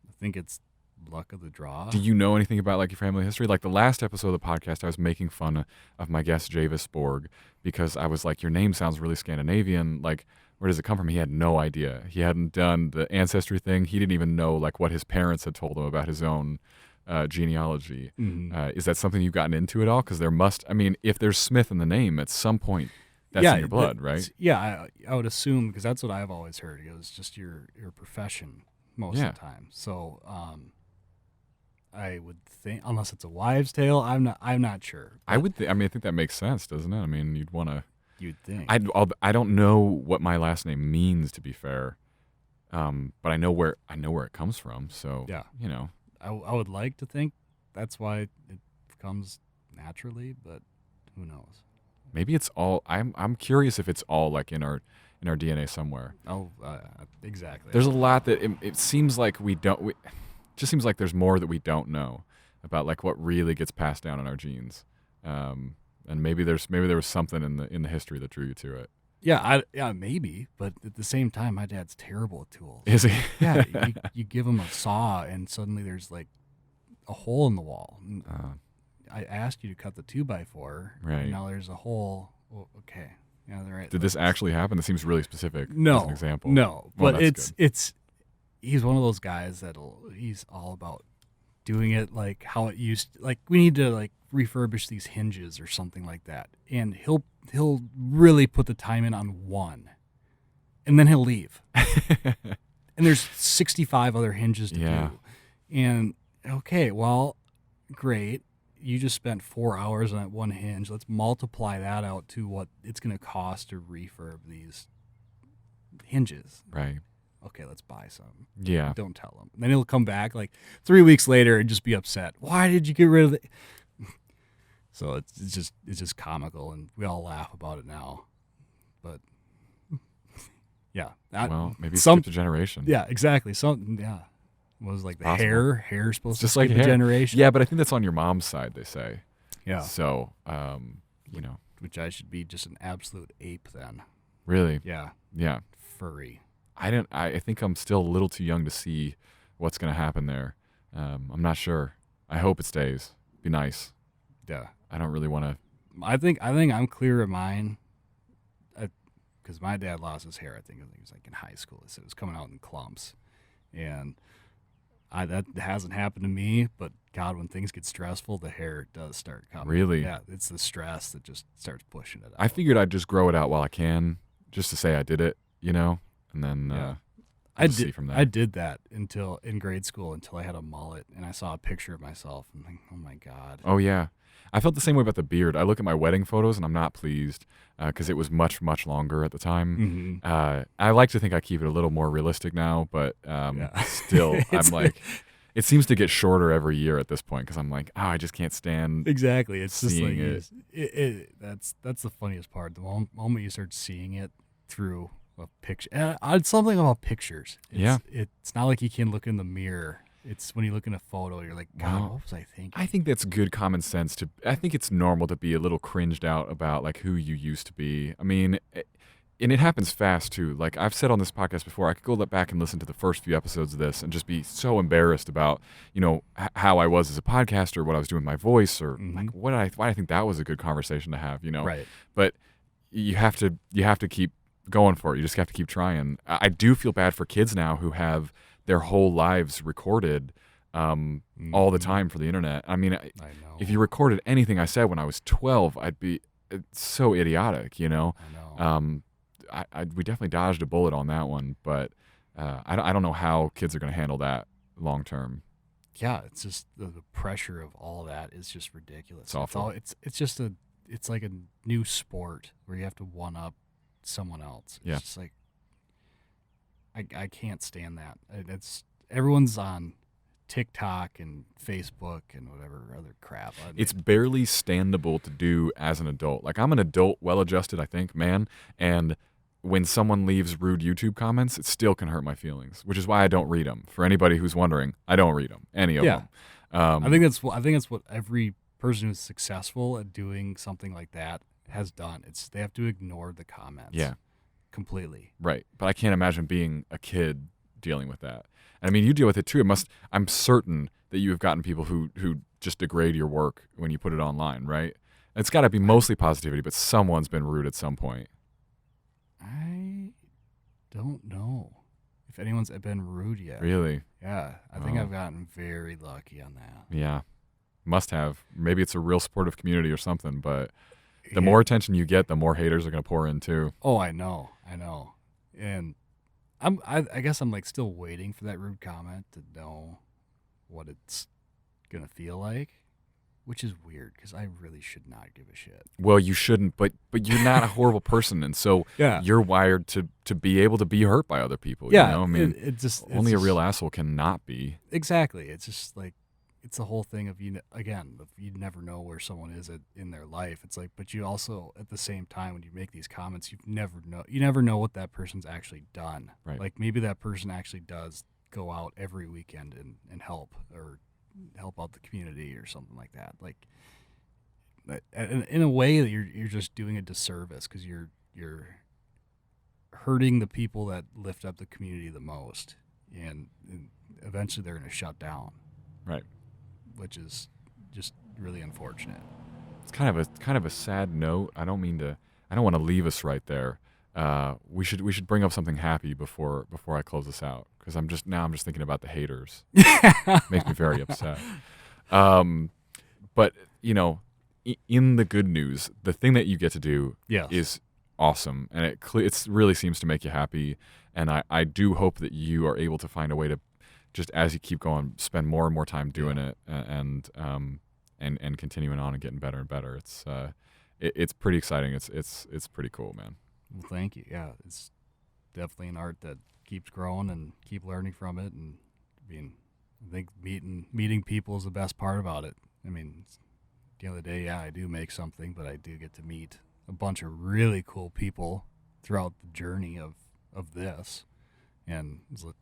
Speaker 2: I think it's luck of the draw.
Speaker 1: Do you know anything about like your family history? Like the last episode of the podcast, I was making fun of my guest Javis Borg because I was like, your name sounds really Scandinavian. Like, where does it come from? He had no idea. He hadn't done the ancestry thing. He didn't even know like what his parents had told him about his own genealogy. Is that something you've gotten into at all? Because if there's Smith in the name, at some point that's in your blood, right?
Speaker 2: Yeah, I would assume, because that's what I've always heard. It was just your profession most of the time. So I would think, unless it's a wives' tale, I'm not sure.
Speaker 1: I think that makes sense, doesn't it? I mean, you'd want to.
Speaker 2: You'd think.
Speaker 1: I don't know what my last name means, to be fair, but I know where it comes from. So
Speaker 2: yeah, I would like to think that's why it comes naturally, but who knows?
Speaker 1: Maybe it's all. I'm curious if it's all like in our DNA somewhere.
Speaker 2: Oh, exactly.
Speaker 1: There's a lot that it seems like we don't. It just seems like there's more that we don't know about, like what really gets passed down in our genes. And maybe there was something in the history that drew you to it.
Speaker 2: Yeah, maybe. But at the same time, my dad's terrible at tools.
Speaker 1: Is he?
Speaker 2: Yeah, you give him a saw, and suddenly there's like a hole in the wall. I asked you to cut the 2x4,
Speaker 1: right?
Speaker 2: And now there's a hole. Well, okay, yeah, they're right.
Speaker 1: Did this actually happen? That seems really specific.
Speaker 2: No,
Speaker 1: as an example.
Speaker 2: No,
Speaker 1: well,
Speaker 2: but it's he's one of those guys he's all about doing it like how it used to, like we need to like refurbish these hinges or something like that, and he'll really put the time in on one, and then he'll leave. And there's 65 other hinges to do, and okay, well, great, you just spent 4 hours on that one hinge. Let's multiply that out to what it's going to cost to refurb these hinges.
Speaker 1: Right.
Speaker 2: Okay, let's buy some.
Speaker 1: Yeah.
Speaker 2: Don't tell him. And then he'll come back like 3 weeks later and just be upset. Why did you get rid of it? So it's just comical, and we all laugh about it now. But yeah,
Speaker 1: well, maybe skip a generation.
Speaker 2: Yeah, exactly. What was like the hair supposed to
Speaker 1: skip
Speaker 2: a generation?
Speaker 1: Yeah, but I think that's on your mom's side, they say.
Speaker 2: Yeah.
Speaker 1: So,
Speaker 2: which I should be just an absolute ape then.
Speaker 1: Really?
Speaker 2: Yeah.
Speaker 1: Yeah.
Speaker 2: Furry.
Speaker 1: I think I'm still a little too young to see what's going to happen there. I'm not sure. I hope it stays. Be nice.
Speaker 2: Yeah.
Speaker 1: I don't really want to.
Speaker 2: I think I'm clear of mine, because my dad lost his hair. I think he was like in high school. He said it was coming out in clumps, and that hasn't happened to me. But God, when things get stressful, the hair does start coming.
Speaker 1: Really?
Speaker 2: Yeah, it's the stress that just starts pushing it out.
Speaker 1: I figured I'd just grow it out while I can, just to say I did it, and then see from that.
Speaker 2: I did that until in grade school, until I had a mullet, and I saw a picture of myself, and I'm like, oh my God.
Speaker 1: Oh yeah. I felt the same way about the beard. I look at my wedding photos and I'm not pleased because it was much, much longer at the time. I like to think I keep it a little more realistic now, but still, I'm like, it seems to get shorter every year at this point because I'm like, I just can't stand.
Speaker 2: Exactly. It's just like that's the funniest part. The moment you start seeing it through a picture, it's something about pictures. It's not like you can look in the mirror. It's when you look in a photo, you're like, God, what was I thinking?
Speaker 1: I think that's good common sense. I think it's normal to be a little cringed out about like who you used to be. I mean, and it happens fast too. Like I've said on this podcast before, I could go back and listen to the first few episodes of this and just be so embarrassed about, how I was as a podcaster, what I was doing with my voice, or like why I think that was a good conversation to have,
Speaker 2: Right.
Speaker 1: But you have to keep going for it. You just have to keep trying. I do feel bad for kids now who have their whole lives recorded all the time for the internet. I mean, I know. If you recorded anything I said when I was 12, I'd be so idiotic, I know. We definitely dodged a bullet on that one, but I don't know how kids are going to handle that long term.
Speaker 2: yeah, it's just the pressure of all that is just ridiculous.
Speaker 1: It's awful.
Speaker 2: It's like a new sport where you have to one up someone else. It's
Speaker 1: Yeah.
Speaker 2: just like I can't stand that. Everyone's on TikTok and Facebook and whatever other crap.
Speaker 1: It's barely standable to do as an adult. Like, I'm an adult, well-adjusted, I think, man, and when someone leaves rude YouTube comments, it still can hurt my feelings, which is why I don't read them. For anybody who's wondering, I don't read them, any of them.
Speaker 2: I think that's what every person who's successful at doing something like that has done. They have to ignore the comments.
Speaker 1: Yeah.
Speaker 2: Completely.
Speaker 1: Right. But I can't imagine being a kid dealing with that. And I mean, you deal with it too. I'm certain that you have gotten people who just degrade your work when you put it online, right? It's got to be mostly positivity, but someone's been rude at some point.
Speaker 2: I don't know if anyone's been rude yet.
Speaker 1: Really?
Speaker 2: Yeah. I think I've gotten very lucky on that.
Speaker 1: Yeah. Must have. Maybe it's a real supportive community or something, but the more attention you get, the more haters are going to pour in too.
Speaker 2: Oh, I know. And I guess I'm like still waiting for that rude comment to know what it's going to feel like, which is weird because I really should not give a shit.
Speaker 1: Well, you shouldn't, but you're not a horrible person, and so you're wired to be able to be hurt by other people.
Speaker 2: Yeah,
Speaker 1: you know? I mean, only a real asshole cannot be.
Speaker 2: Exactly. It's just like it's the whole thing of you never know where someone is in their life. It's like, but you also at the same time when you make these comments, you never know what that person's actually done.
Speaker 1: Right.
Speaker 2: Like maybe that person actually does go out every weekend and help out the community or something like that. Like in a way that you're just doing a disservice because you're hurting the people that lift up the community the most, and eventually they're going to shut down.
Speaker 1: Right.
Speaker 2: Which is just really unfortunate.
Speaker 1: It's kind of a sad note. I don't want to leave us right there. We should bring up something happy before I close this out, because I'm just thinking about the haters. Makes me very upset. But in the good news, the thing that you get to do is awesome, and it really seems to make you happy. And I do hope that you are able to find a way to, just as you keep going, spend more and more time doing it, and continuing on and getting better and better. It's pretty exciting. It's pretty cool, man.
Speaker 2: Well, thank you. Yeah, it's definitely an art that keeps growing and keep learning from it. And I think meeting people is the best part about it. I mean, at the end of the day, I do make something, but I do get to meet a bunch of really cool people throughout the journey of this. And it's like,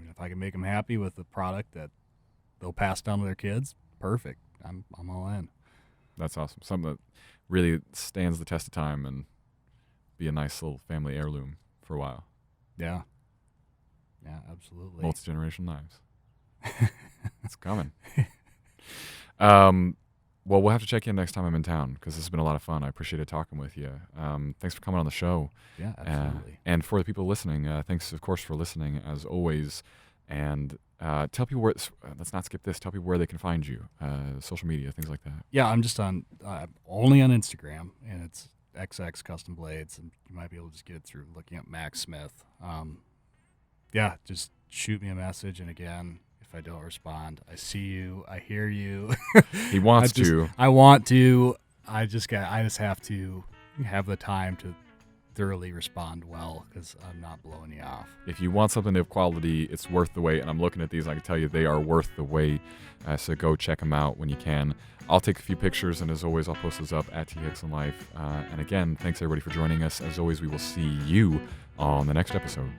Speaker 2: if I can make them happy with the product that they'll pass down to their kids, perfect. I'm all in.
Speaker 1: That's awesome. Something that really stands the test of time and be a nice little family heirloom for a while.
Speaker 2: Yeah. Yeah, absolutely.
Speaker 1: Multi-generational knives. It's coming. Well, we'll have to check in next time I'm in town, because this has been a lot of fun. I appreciated talking with you. Thanks for coming on the show.
Speaker 2: Yeah, absolutely.
Speaker 1: And for the people listening, thanks, of course, for listening, as always. And tell people let's not skip this. Tell people where they can find you, social media, things like that.
Speaker 2: Yeah, I'm just only on Instagram, and it's XX Custom Blades, and you might be able to just get it through looking up Max Smith. Yeah, just shoot me a message, and again, if I don't respond, I see you, I hear you.
Speaker 1: He wants to.
Speaker 2: I want to. I just have to have the time to thoroughly respond well, because I'm not blowing you off.
Speaker 1: If you want something of quality, it's worth the wait. And I'm looking at these, and I can tell you they are worth the wait. So go check them out when you can. I'll take a few pictures, and as always, I'll post those up at THicksonLife. And again, thanks everybody for joining us. As always, we will see you on the next episode.